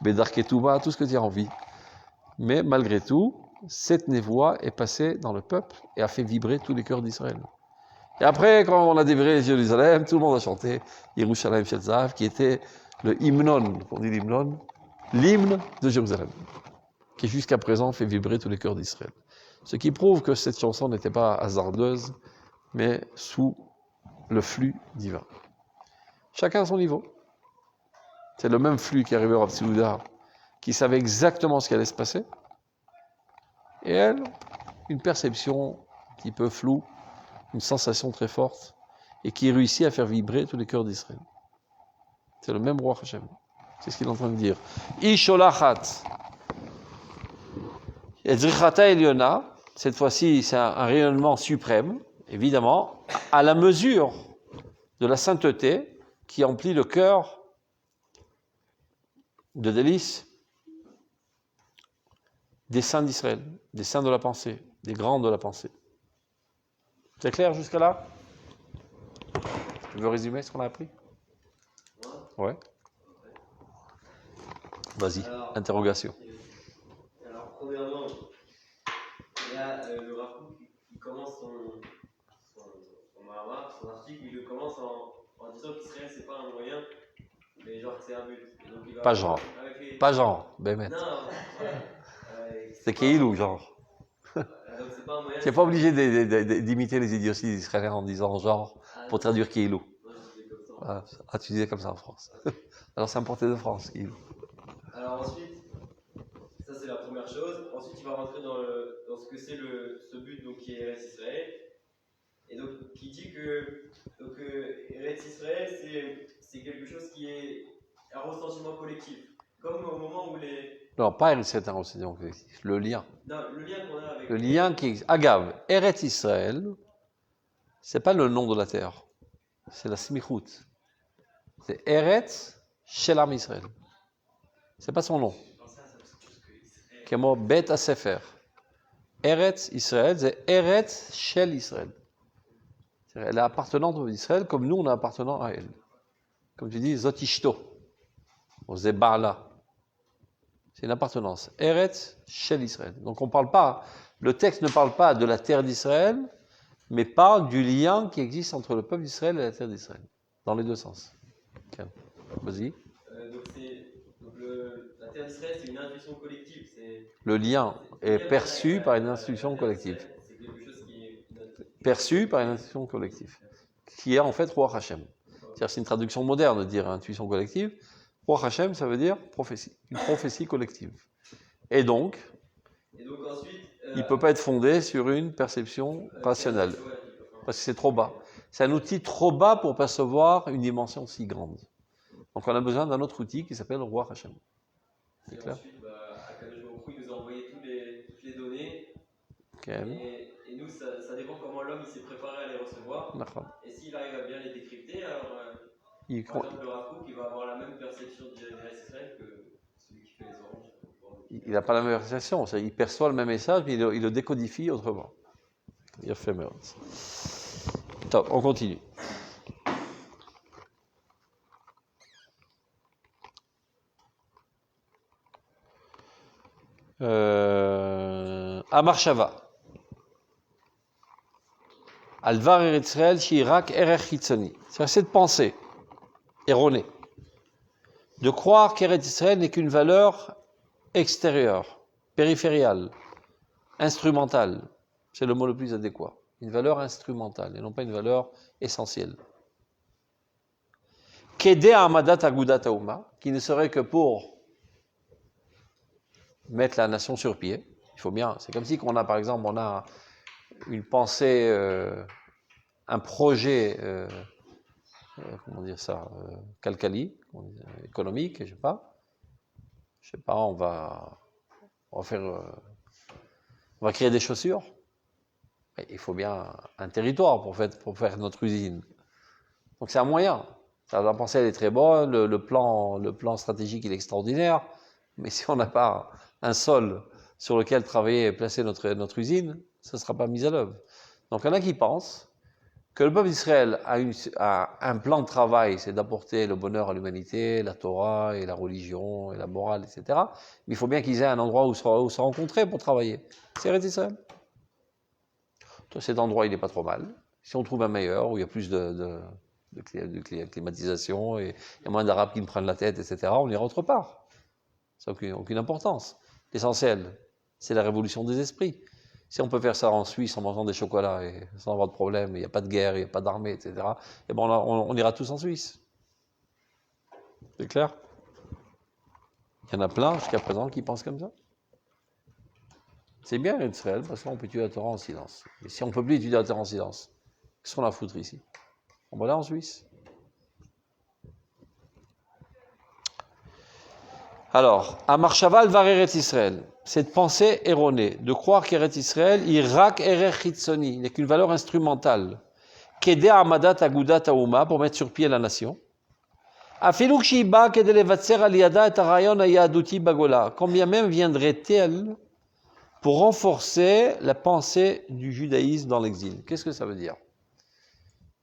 Bedar Ketouba, tout ce que tu as envie. Mais malgré tout, cette névoie est passée dans le peuple et a fait vibrer tous les cœurs d'Israël. Et après, quand on a délivré Jérusalem, tout le monde a chanté Yerushalayim Shel Zahav, qui était le hymnon, on dit l'hymnon, l'hymne de Jérusalem, qui jusqu'à présent fait vibrer tous les cœurs d'Israël. Ce qui prouve que cette chanson n'était pas hasardeuse, mais sous le flux divin. Chacun à son niveau. C'est le même flux qui arrivait au Rav Seuda, qui savait exactement ce qui allait se passer, et elle, une perception un petit peu floue, une sensation très forte, et qui réussit à faire vibrer tous les cœurs d'Israël. C'est le même roi Hashem. C'est ce qu'il est en train de dire. Isholachat, Ezrichata Eliona, cette fois-ci c'est un rayonnement suprême, évidemment, à la mesure de la sainteté qui emplit le cœur de délices des saints d'Israël, des saints de la pensée, des grands de la pensée. C'est clair jusqu'à là? Tu veux résumer ce qu'on a appris? Ouais. Vas-y, interrogation. Alors, premièrement, il y a le Rav Kook qui commence son mahamar, son article, il le commence en disant qu'Israël, c'est pas un moyen, mais genre que c'est un but. Et donc, il va Pas genre. Pas genre, Bémet. Non, C'est Keilou, genre. donc c'est pas un moyen. Tu n'es pas obligé d'imiter les idioties israéliens en disant genre pour traduire Keilou. Moi, je disais comme ça. Ah, tu disais comme ça en France. Alors c'est importé de France, Keilou. Alors ensuite, ça c'est la première chose. Ensuite, il va rentrer dans ce que c'est ce but donc, qui est Eretz Israël. Et donc, qui dit que Eretz Israël, c'est quelque chose qui est un ressentiment collectif. Comme au moment où les... Non, pas Eretz Israël, un ressentiment collectif. Le lien. Non, le lien qu'on a avec... Le lien qui existe. Agav, Eretz Israël, c'est pas le nom de la terre. C'est la smichut. C'est Eretz Shelam Israël. C'est pas son nom. Kemo Bet HaSefer. Eretz Israël, c'est Eretz Shel Israël. Elle est appartenante à Israël comme nous, on est appartenant à elle. Comme tu dis, Zotishto. Zebala. C'est une appartenance. Eretz Shel Israël. Donc on parle pas, le texte ne parle pas de la terre d'Israël, mais parle du lien qui existe entre le peuple d'Israël et la terre d'Israël. Dans les deux sens. Okay. Vas-y. La terre d'Israël, c'est une intuition collective. Le lien est perçu par une intuition collective. C'est quelque perçue par une intuition collective, qui est en fait Ruach Hashem. C'est-à-dire, c'est une traduction moderne de dire intuition collective. Ruach Hashem, ça veut dire prophétie, une prophétie collective. Et donc ensuite, il ne peut pas être fondé sur une perception rationnelle, parce que c'est trop bas. C'est un outil trop bas pour percevoir une dimension si grande. Donc on a besoin d'un autre outil qui s'appelle Ruach Hashem. C'est clair? Ensuite, Akadosh Baruch Hu, il nous a envoyé toutes les données. Okay. Et nous, ça dépend comment l'homme il s'est préparé à les recevoir. D'accord. Et s'il arrive à bien les décrypter, alors Par exemple, le Rav Kook, il va avoir la même perception du Israël que celui qui fait les oranges. Il n'a pas la même perception, il perçoit le même message, mais il le décodifie autrement. Il a fait merde. Top, on continue. Amar Shava. Alvar Eretz Israël Shirak Erer Chitzoni. C'est cette pensée erronée de croire qu'Eretz Israël n'est qu'une valeur extérieure, périphériale, instrumentale. C'est le mot le plus adéquat. Une valeur instrumentale et non pas une valeur essentielle. Kede Amadat Agudat Auma, qui ne serait que pour mettre la nation sur pied. Il faut bien. C'est comme si on a, par exemple, on a une pensée, un projet, comment dire ça, calcali, économique, je sais pas, on va créer des chaussures. Il faut bien un territoire pour faire notre usine. Donc c'est un moyen. La pensée, elle est très bonne, le plan stratégique, il est extraordinaire, mais si on n'a pas un sol sur lequel travailler et placer notre usine, ça ne sera pas mis à l'œuvre. Donc il y en a qui pensent que le peuple d'Israël a un plan de travail, c'est d'apporter le bonheur à l'humanité, la Torah et la religion et la morale, etc. Mais il faut bien qu'ils aient un endroit où se rencontrer pour travailler. C'est Eretz Israël. Cet endroit, il n'est pas trop mal. Si on trouve un meilleur, où il y a plus de climatisation et il y a moins d'Arabes qui me prennent la tête, etc., on ira autre part. Ça n'a aucune importance. L'essentiel, c'est la révolution des esprits. Si on peut faire ça en Suisse en mangeant des chocolats et sans avoir de problème, il n'y a pas de guerre, il n'y a pas d'armée, etc., et ben on ira tous en Suisse. C'est clair? Il y en a plein jusqu'à présent qui pensent comme ça. C'est bien Israël parce qu'on peut étudier la Torah en silence. Mais si on ne peut plus étudier la Torah en silence, qu'est-ce qu'on a à foutre ici? On va aller en Suisse. Alors, Amar Shaval var Eretz Israël. Cette pensée erronée de croire qu'Eretz Israël, Irak Erer Chitzoni, n'est qu'une valeur instrumentale, Kede Amadat Agudat Auma, pour mettre sur pied la nation. Afiluk Shiba Kede Levatser Aliada et Arayon Ayaduti Bagola. Combien même viendrait-elle pour renforcer la pensée du judaïsme dans l'exil? Qu'est-ce que ça veut dire?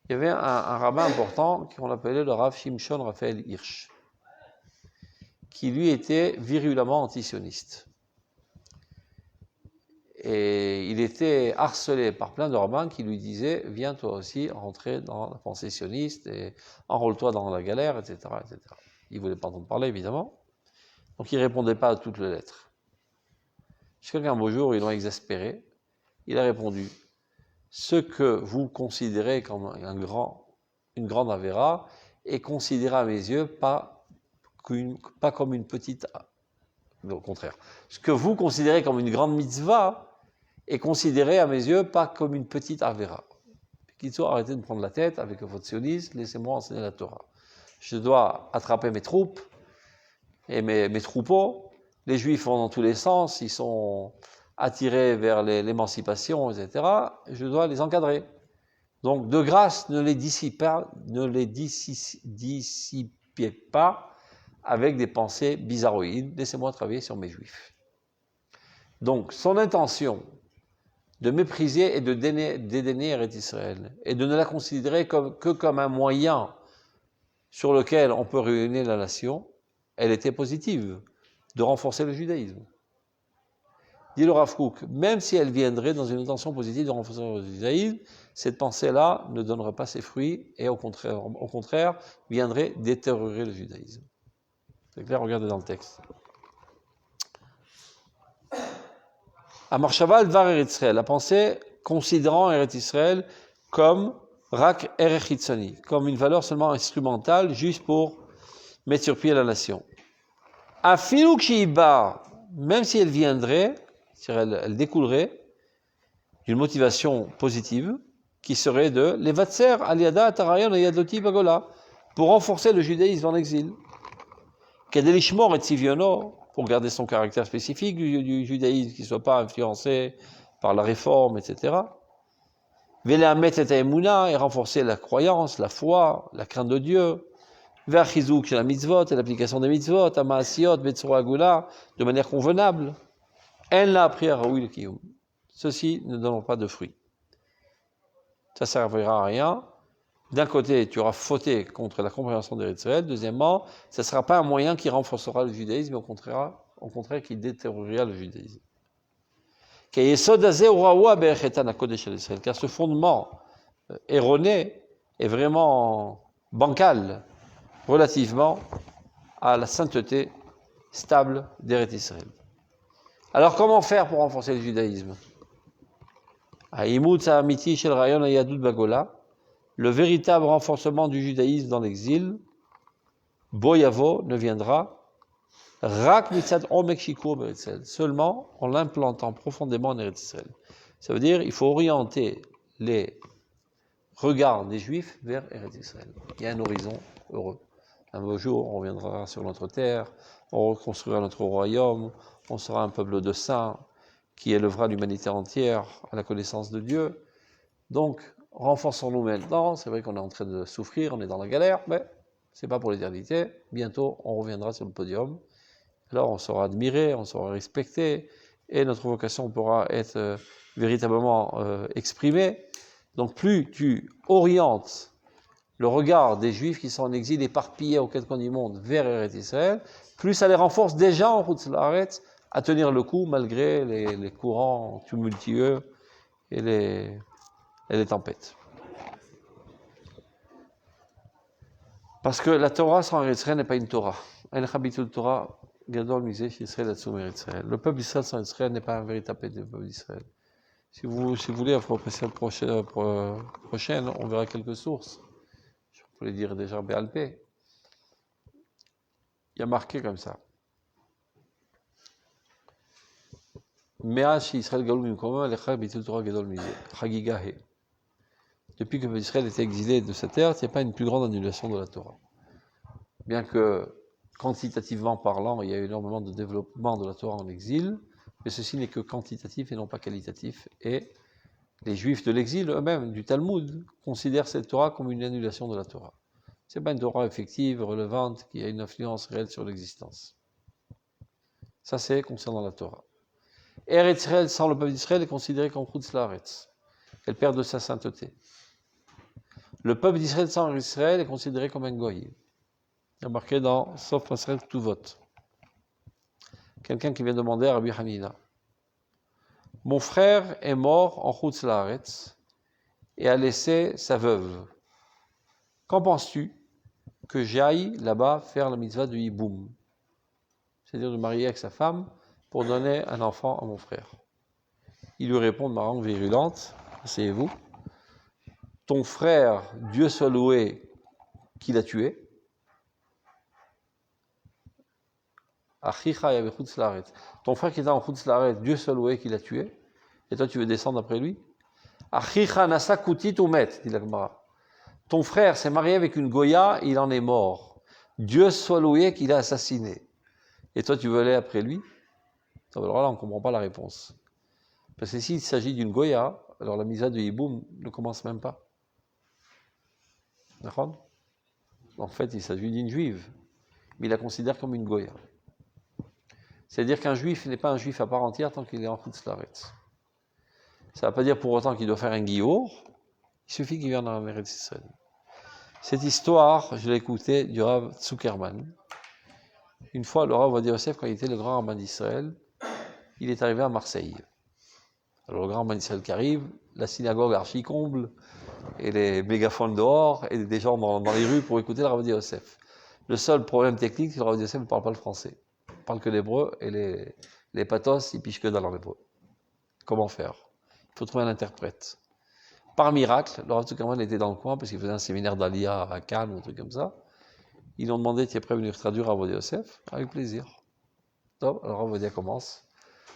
Il y avait un rabbin important qu'on appelait le Rav Shimshon Raphaël Hirsch, qui lui était virulemment antisioniste. Et il était harcelé par plein de rabbins qui lui disaient « Viens toi aussi rentrer dans la pensée sioniste et enrôle-toi dans la galère, etc. etc. » Il ne voulait pas entendre parler, évidemment. Donc il ne répondait pas à toutes les lettres. Jusqu'à qu'un beau jour, ils l'ont exaspéré. Il a répondu « Ce que vous considérez comme une grande avéra est considéré à mes yeux pas comme une petite... Au contraire. Ce que vous considérez comme une grande mitzvah est considéré à mes yeux pas comme une petite avéra. Qu'il soit arrêtez de me prendre la tête avec votre sionisme, laissez-moi enseigner la Torah. Je dois attraper mes troupes et mes troupeaux. Les Juifs vont dans tous les sens, ils sont attirés vers l'émancipation, etc. Je dois les encadrer. Donc, de grâce, ne les dissipez pas avec des pensées bizarroïdes. Laissez-moi travailler sur mes Juifs. Donc, son intention de mépriser et de dédaigner Eretz Israël et de ne la considérer que comme un moyen sur lequel on peut réunir la nation, elle était positive, de renforcer le judaïsme. Dit le Rav Kook, même si elle viendrait dans une intention positive de renforcer le judaïsme, cette pensée-là ne donnerait pas ses fruits et au contraire viendrait détériorer le judaïsme. C'est clair, regardez dans le texte. Amar Shaval var Eretz Israël, la pensée considérant Eretz Israël comme Rak Erech Hitzoni, comme une valeur seulement instrumentale, juste pour mettre sur pied la nation. Afilu Kshiba, même si elle viendrait, c'est-à-dire elle découlerait d'une motivation positive, qui serait de Levatser Aliada Tarayon Ayadloti Bagola, pour renforcer le judaïsme en exil. Kedelishmor et Tziviono, pour garder son caractère spécifique du judaïsme, qui ne soit pas influencé par la réforme, etc. Veleamet et Emuna, et renforcer la croyance, la foi, la crainte de Dieu. Verchizouk la mitzvot, et l'application des mitzvot, Amaasiot, Betsura Agula, de manière convenable. En la prière à Will Kiyum. Ceci ne donneront pas de fruits. Ça ne servira à rien. D'un côté, tu auras fauté contre la compréhension d'Eretz Israël. Deuxièmement, ce ne sera pas un moyen qui renforcera le judaïsme, mais au contraire qui détériorera le judaïsme. Car ce fondement erroné est vraiment bancal relativement à la sainteté stable d'Eretz Israël. Alors comment faire pour renforcer le judaïsme? Le véritable renforcement du judaïsme dans l'exil, Boyavo ne viendra Rak mitzad omek shikur be'Eretz Israël, seulement en l'implantant profondément en Eretz Israël. Ça veut dire il faut orienter les regards des Juifs vers Eretz Israël. Il y a un horizon heureux. Un beau jour, on reviendra sur notre terre, on reconstruira notre royaume, on sera un peuple de saints qui élèvera l'humanité entière à la connaissance de Dieu. Donc, renforçons-nous maintenant. C'est vrai qu'on est en train de souffrir, on est dans la galère, mais c'est pas pour l'éternité. Bientôt, on reviendra sur le podium. Alors, on sera admiré, on sera respecté, et notre vocation pourra être véritablement exprimée. Donc, plus tu orientes le regard des Juifs qui sont en exil éparpillés aux quatre coins du monde vers Eretz Israël, plus ça les renforce déjà en route Laaretz à tenir le coup malgré les courants tumultueux et les tempêtes. Parce que la Torah sans Eretz Israël n'est pas une Torah. Le peuple d'Israël sans Israël n'est pas un véritable peuple d'Israël. Si vous voulez, la fois prochaine, on verra quelques sources. Je peux les dire déjà Béalpé. Il y a marqué comme ça. Depuis que Israël était exilé de sa terre, il n'y a pas une plus grande annulation de la Torah. Bien que, quantitativement parlant, il y a énormément de développement de la Torah en exil, mais ceci n'est que quantitatif et non pas qualitatif. Et les Juifs de l'exil eux-mêmes, du Talmud, considèrent cette Torah comme une annulation de la Torah. Ce n'est pas une Torah effective, relevante, qui a une influence réelle sur l'existence. Ça, c'est concernant la Torah. Eretz Israël sans le peuple d'Israël est considéré comme Chutz Laaretz. Elle perd de sa sainteté. Le peuple d'Israël sans Israël est considéré comme un goy. Il y a marqué dans Sof Maseret Tuvot. Quelqu'un qui vient demander à Rabbi Hanina. Mon frère est mort en Chutz Laaretz et a laissé sa veuve. Qu'en penses-tu que j'aille là-bas faire la mitzvah de Yiboum? C'est-à-dire de marier avec sa femme pour donner un enfant à mon frère. Il lui répond de manière virulente, asseyez-vous, ton frère, Dieu soit loué, qui l'a tué. Ton frère qui est en Chutz Laaretz, Dieu soit loué, qui l'a tué. Et toi, tu veux descendre après lui? Achicha nasa kutit umet, dit la Gemara. Ton frère s'est marié avec une Goya, il en est mort. Dieu soit loué qu'il a assassiné. Et toi, tu veux aller après lui? Alors là, on ne comprend pas la réponse. Parce que s'il s'agit d'une Goya, alors la misa de Yiboum ne commence même pas. D'accord? En fait, il s'agit d'une juive, mais il la considère comme une Goya. C'est-à-dire qu'un juif n'est pas un juif à part entière tant qu'il est en Chutz Laaretz. Ça ne veut pas dire pour autant qu'il doit faire un guillour, il suffit qu'il vienne en Eretz Israël. Cette histoire, je l'ai écoutée du Rav Zuckerman. Une fois, le Rav Ovadia Yosef, quand il était le grand rabbin d'Israël, il est arrivé à Marseille. Alors le grand rabbin d'Israël qui arrive, la synagogue archi-comble, et les mégaphones dehors, et des gens dans les rues pour écouter le Rav Ovadia Yosef. Le seul problème technique, c'est que le Rav Ovadia Yosef ne parle pas le français. Il parle que l'hébreu, et les pathos, ils pichent que dans l'hébreu. Comment faire? Il faut trouver un interprète. Par miracle, le Rav Zuckerman était dans le coin parce qu'il faisait un séminaire d'Aliyah à Cannes ou un truc comme ça. Ils lui ont demandé, tu es prêt à venir traduire Rav Ovadia Yosef? Avec plaisir. Top, alors Rav Ovadia commence.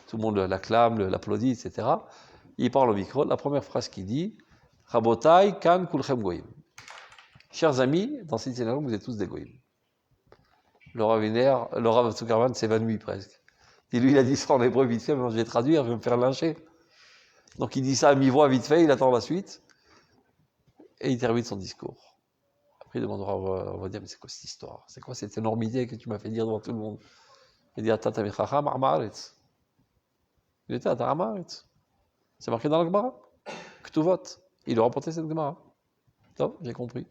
Tout le monde l'acclame, l'applaudit, etc. Il parle au micro. La première phrase qu'il dit, Rabotai, Kan, Kulchem Goyim. Chers amis, dans cette synagogue, vous êtes tous des Goyim. Le Rav Zuckerman s'évanouit presque. Et lui, il a dit ça en hébreu vite fait, mais je vais traduire, je vais me faire lyncher. Donc il dit ça à mi-voix vite fait, il attend la suite, et il termine son discours. Après il demande au Rav, on va dire, mais c'est quoi cette histoire? C'est quoi cette énormité que tu m'as fait dire devant tout le monde? Il dit, Ata tamid chacham ha'aretz. Il était à ha'aretz. C'est marqué dans la Gemara. Ktuvot. Il lui a rapporté cette Gemara. Top, j'ai compris.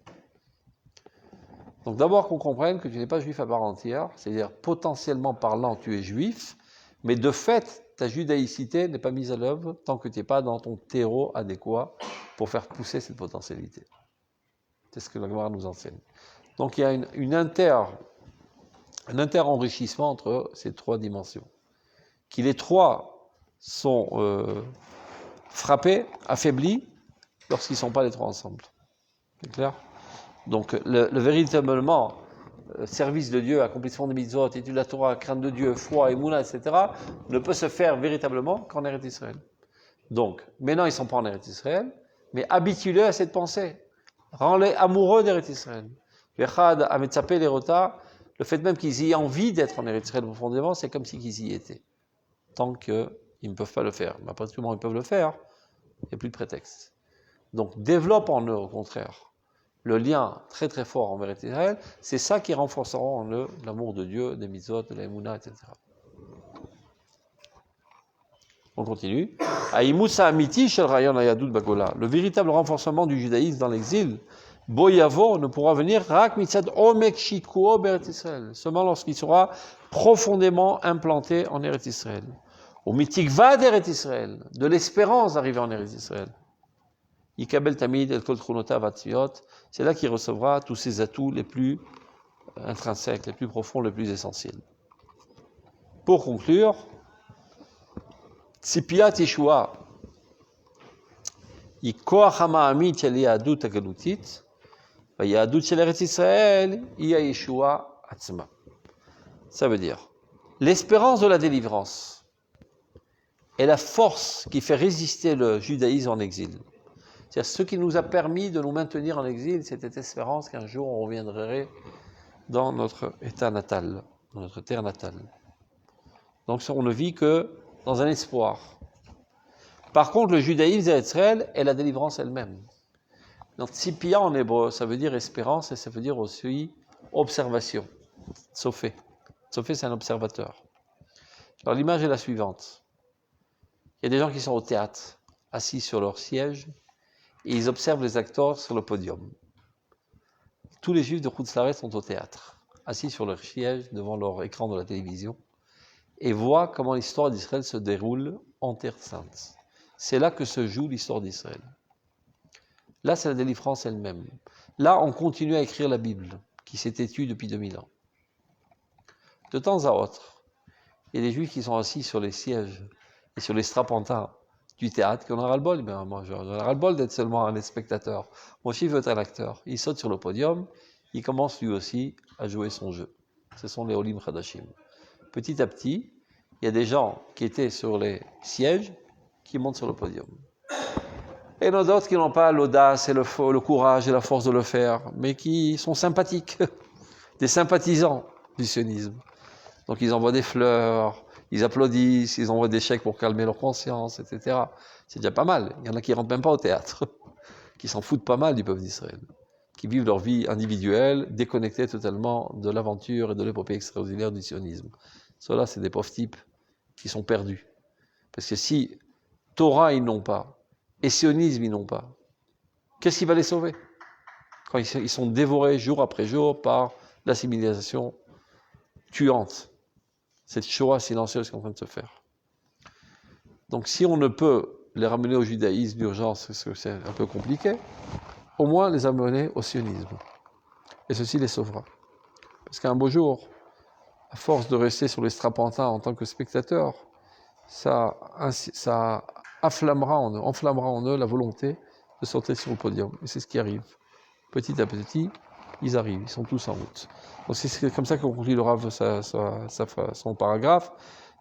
Donc d'abord qu'on comprenne que tu n'es pas juif à part entière, c'est-à-dire potentiellement parlant tu es juif, mais de fait ta judaïcité n'est pas mise à l'œuvre tant que tu n'es pas dans ton terreau adéquat pour faire pousser cette potentialité. C'est ce que la Gemara nous enseigne. Donc il y a un inter-enrichissement entre ces trois dimensions. Qui les trois sont frappés, affaiblis, lorsqu'ils ne sont pas les trois ensemble. C'est clair? Donc le véritablement service de Dieu, accomplissement des mitzvot, étude de la Torah, crainte de Dieu, foi, émouna, etc., ne peut se faire véritablement qu'en Eretz Israël. Donc, maintenant ils ne sont pas en Eretz Israël, mais habitue-les à cette pensée. Rends-les amoureux d'Eretz Israël. Vechad ametzapé lerota, le fait même qu'ils aient envie d'être en Eretz Israël profondément, c'est comme si ils y étaient. Tant qu'ils ne peuvent pas le faire. Mais à partir du moment où ils peuvent le faire, il n'y a plus de prétexte. Donc, développe en eux, au contraire, le lien très très fort envers Israël, c'est ça qui renforcera en eux l'amour de Dieu, des mitzvot, de la émouna, etc. On continue. Aïmoussa amiti shel rayon ayadut bagola. Le véritable renforcement du judaïsme dans l'exil, Boyavo ne pourra venir rak mitzad omek shikuo b'Eretz Israël, seulement lorsqu'il sera profondément implanté en Eretz Israël. Au mitikva d'Eretz Israël, de l'espérance d'arriver en Eretz Israël. Yikabel tamid el kol tchunota vatziot, c'est là qu'il recevra tous ses atouts les plus intrinsèques, les plus profonds, les plus essentiels. Pour conclure, Tzipiat Yeshua, Yikoach ha'ma'amid shel yahadut hagalutit, v'yahadut shel Eretz Israël, hiya Yeshua atzma. Ça veut dire, l'espérance de la délivrance est la force qui fait résister le judaïsme en exil. C'est-à-dire ce qui nous a permis de nous maintenir en exil, c'est cette espérance qu'un jour on reviendrait dans notre état natal, dans notre terre natale. Donc on ne vit que dans un espoir. Par contre, le judaïsme d'Israël est la délivrance elle-même. Donc tzipia en hébreu, ça veut dire espérance et ça veut dire aussi observation. Tsofé. Tsofé, c'est un observateur. Alors l'image est la suivante. Il y a des gens qui sont au théâtre, assis sur leur siège, et ils observent les acteurs sur le podium. Tous les juifs de Khoutzlaret sont au théâtre, assis sur leur siège devant leur écran de la télévision, et voient comment l'histoire d'Israël se déroule en Terre Sainte. C'est là que se joue l'histoire d'Israël. Là, c'est la délivrance elle-même. Là, on continue à écrire la Bible, qui s'est tue depuis 2000 ans. De temps à autre, il y a des juifs qui sont assis sur les sièges et sur les strapontins du théâtre, qu'on a ras-le-bol. Ben, moi, j'en ai ras-le-bol d'être seulement un spectateur. Mon chiffre veut être un acteur. Il saute sur le podium, il commence lui aussi à jouer son jeu. Ce sont les Olim Chadashim. Petit à petit, il y a des gens qui étaient sur les sièges qui montent sur le podium. Et d'autres qui n'ont pas l'audace et le courage et la force de le faire, mais qui sont sympathiques, des sympathisants du sionisme. Donc ils envoient des fleurs, ils applaudissent, ils envoient des chèques pour calmer leur conscience, etc. C'est déjà pas mal. Il y en a qui rentrent même pas au théâtre, qui s'en foutent pas mal du peuple d'Israël, qui vivent leur vie individuelle, déconnectés totalement de l'aventure et de l'épopée extraordinaire du sionisme. Ceux-là, c'est des pauvres types qui sont perdus. Parce que si Torah, ils n'ont pas, et sionisme, ils n'ont pas, qu'est-ce qui va les sauver? Quand ils sont dévorés jour après jour par l'assimilation tuante, cette Shoah silencieuse qui est en train de se faire. Donc si on ne peut les ramener au judaïsme d'urgence, parce que c'est un peu compliqué, au moins les amener au sionisme. Et ceci les sauvera. Parce qu'un beau jour, à force de rester sur les strapontins en tant que spectateur, ça enflammera en eux la volonté de sauter sur le podium. Et c'est ce qui arrive. Petit à petit, ils arrivent, ils sont tous en route. Donc c'est comme ça qu'on conclut le Rav son paragraphe.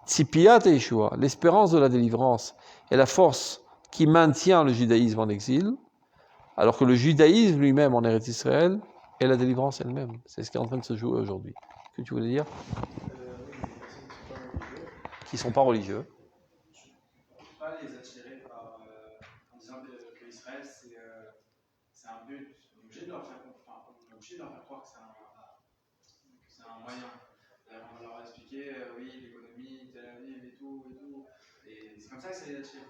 Tzipiyat et Yeshua, l'espérance de la délivrance est la force qui maintient le judaïsme en exil, alors que le judaïsme lui-même en Eretz Israël est la délivrance elle-même. C'est ce qui est en train de se jouer aujourd'hui. Que tu voulais dire? Oui, Qui ne sont pas religieux. on ne peut pas les attirer par, en disant que Israël c'est un but. On est obligé de leur faire, on est obligé de leur faire croire que c'est un moyen. On va leur expliquer, oui, l'économie, Tel Aviv et tout. Et c'est comme ça que ça les attire.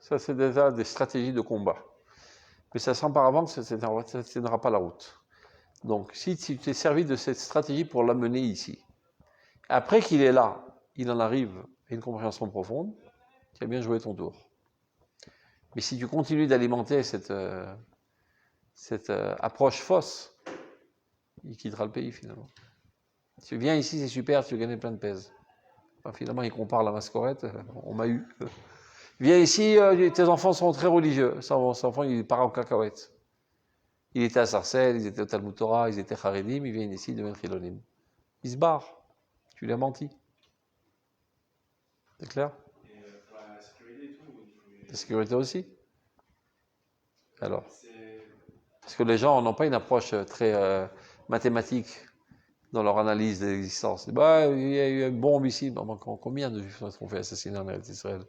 Ça, c'est déjà des stratégies de combat. Mais ça sent par avant que ça ne tiendra pas la route. Donc, si tu t'es servi de cette stratégie pour l'amener ici, après qu'il est là, il en arrive à une compréhension profonde, tu as bien joué ton tour. Mais si tu continues d'alimenter cette approche fausse, il quittera le pays finalement. Tu viens ici, c'est super, tu vas gagner plein de pèses. Enfin, finalement, il compare la mascorette, on m'a eu. Viens ici, tes enfants sont très religieux. Son enfant, il part en cacahuète. Il était à Sarcelles, ils étaient au Talmud Torah, ils étaient Haredim, ils viennent ici, ils deviennent Chilonim. Ils se barrent. Tu lui as menti. C'est clair? Et pour la sécurité et tout. La sécurité aussi. Alors. Parce que les gens n'ont pas une approche très mathématique dans leur analyse de l'existence. Bah, il y a eu une bombe ici. Combien de juifs sont fait assassiner en Eretz Israël?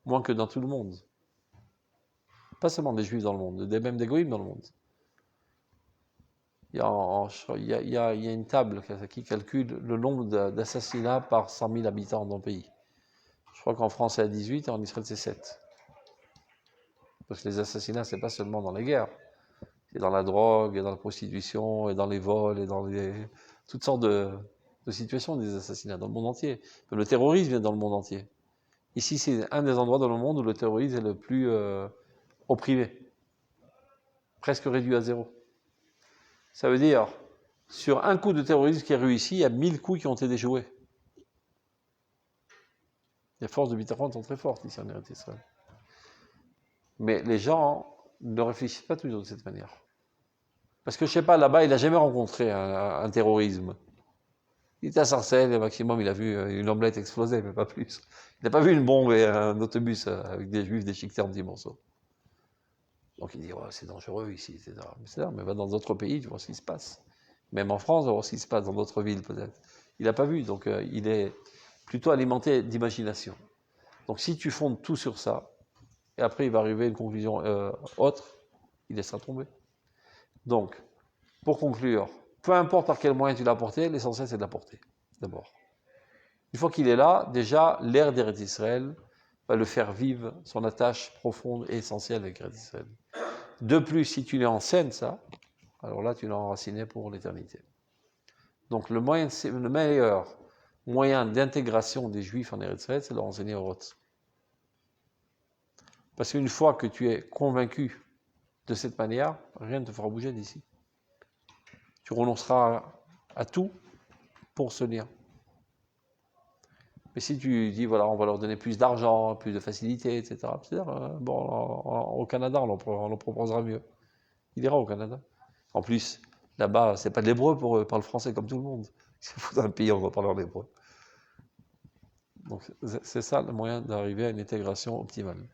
Moins que dans tout le monde. Pas seulement des juifs dans le monde, même des goïms dans le monde. Il y a une table qui calcule le nombre d'assassinats par 100 000 habitants dans le pays. Je crois qu'en France c'est à 18 et en Israël c'est 7. Parce que les assassinats, c'est pas seulement dans les guerres. C'est dans la drogue, et dans la prostitution, et dans les vols, et dans toutes sortes de situations des assassinats dans le monde entier. Le terrorisme vient dans le monde entier. Ici, c'est un des endroits dans le monde où le terrorisme est le plus opprimé. Presque réduit à zéro. Ça veut dire, sur un coup de terrorisme qui est réussi, il y a 1000 coups qui ont été déjoués. Les forces de Bitachon sont très fortes ici en Eretz Israël. Mais les gens ne réfléchissent pas toujours de cette manière. Parce que, je ne sais pas, là-bas, il n'a jamais rencontré un terrorisme. Il était à Sarcelles, et au maximum, il a vu une omelette exploser, mais pas plus. Il n'a pas vu une bombe et un autobus avec des juifs déchiquetés en 10 morceaux. Donc il dit, ouais, c'est dangereux ici, etc. Mais c'est là, mais va dans d'autres pays, tu vois ce qui se passe. Même en France, on va voir ce qui se passe dans d'autres villes, peut-être. Il n'a pas vu, donc il est plutôt alimenté d'imagination. Donc si tu fondes tout sur ça, et après il va arriver à une conclusion autre, il laissera tomber. Donc, pour conclure, peu importe par quel moyen tu l'as porté, l'essentiel c'est de l'apporter, d'abord. Une fois qu'il est là, déjà, l'ère d'Eretz Israël va le faire vivre son attache profonde et essentielle avec Eretz Israël. De plus, si tu lui enseignes ça, alors là, tu l'as enraciné pour l'éternité. Donc, le meilleur moyen d'intégration des Juifs en Eretz Israël, c'est de leur enseigner Orot. Parce qu'une fois que tu es convaincu de cette manière, rien ne te fera bouger d'ici. Tu renonceras à tout pour ce lien. Mais si tu dis, voilà, on va leur donner plus d'argent, plus de facilité, etc., bon, au Canada, on leur proposera mieux. Il ira au Canada. En plus, là-bas, c'est pas de l'hébreu pour eux, ils parlent français comme tout le monde. Il faut un pays, on va parler en hébreu. Donc, c'est ça le moyen d'arriver à une intégration optimale,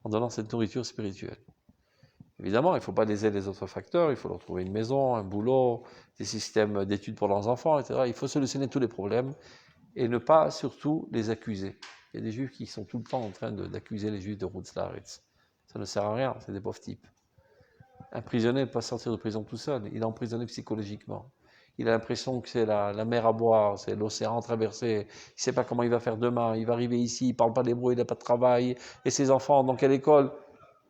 en donnant cette nourriture spirituelle. Évidemment, il ne faut pas léser les autres facteurs, il faut leur trouver une maison, un boulot, des systèmes d'études pour leurs enfants, etc. Il faut solutionner tous les problèmes et ne pas surtout les accuser. Il y a des juifs qui sont tout le temps en train d'accuser les juifs de Rutz Laaretz. Ça ne sert à rien, c'est des pauvres types. Un prisonnier ne peut pas sortir de prison tout seul, il est emprisonné psychologiquement. Il a l'impression que c'est la mer à boire, c'est l'océan traversé, il ne sait pas comment il va faire demain, il va arriver ici, il ne parle pas l'hébreu, il n'a pas de travail, et ses enfants, dans quelle école?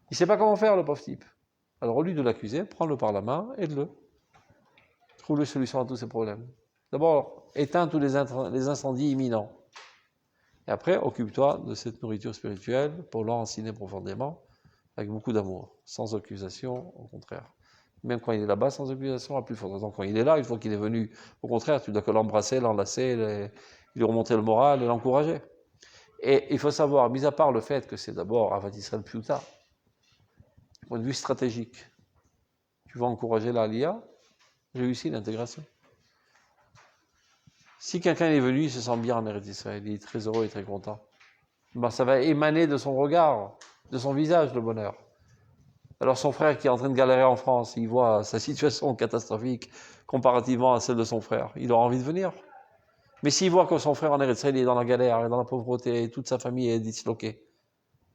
Il ne sait pas comment faire, le pauvre type. Alors, au lieu de l'accuser, prends-le par la main, aide-le. Trouve les solutions à tous ces problèmes. D'abord, éteins tous les incendies imminents. Et après, occupe-toi de cette nourriture spirituelle pour l'enraciner profondément, avec beaucoup d'amour, sans accusation, au contraire. Même quand il est là-bas, sans accusation, à plus forte raison. Quand il est là, une fois qu'il est venu, au contraire, tu dois que l'embrasser, l'enlacer, lui remonter le moral et l'encourager. Et il faut savoir, mis à part le fait que c'est d'abord Avat Israël Pshuta, du point de vue stratégique, tu vas encourager l'Aliyah, réussit l'intégration. Si quelqu'un est venu, il se sent bien en Eretz Israël, il est très heureux et très content, ben ça va émaner de son regard, de son visage, le bonheur. Alors son frère qui est en train de galérer en France, il voit sa situation catastrophique comparativement à celle de son frère, il aura envie de venir. Mais s'il voit que son frère en Eretz Israël est dans la galère, dans la pauvreté, et toute sa famille est disloquée,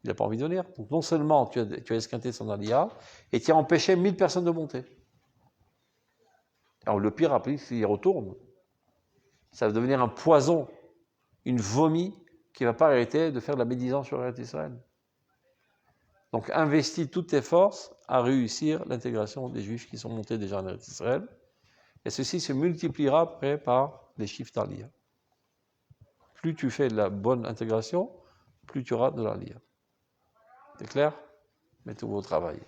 il n'a pas envie de venir. Donc non seulement tu as esquinté son aliyah, et tu as empêché 1000 personnes de monter. Alors le pire, après, s'il y retourne, ça va devenir un poison, une vomi qui ne va pas arrêter de faire de la médisance sur Eretz Israël. Donc investis toutes tes forces à réussir l'intégration des Juifs qui sont montés déjà en Eretz Israël, et ceci se multipliera après par les chiffres d'aliyah. Plus tu fais de la bonne intégration, plus tu auras de l'aliyah. C'est clair? Mettez-vous au travail.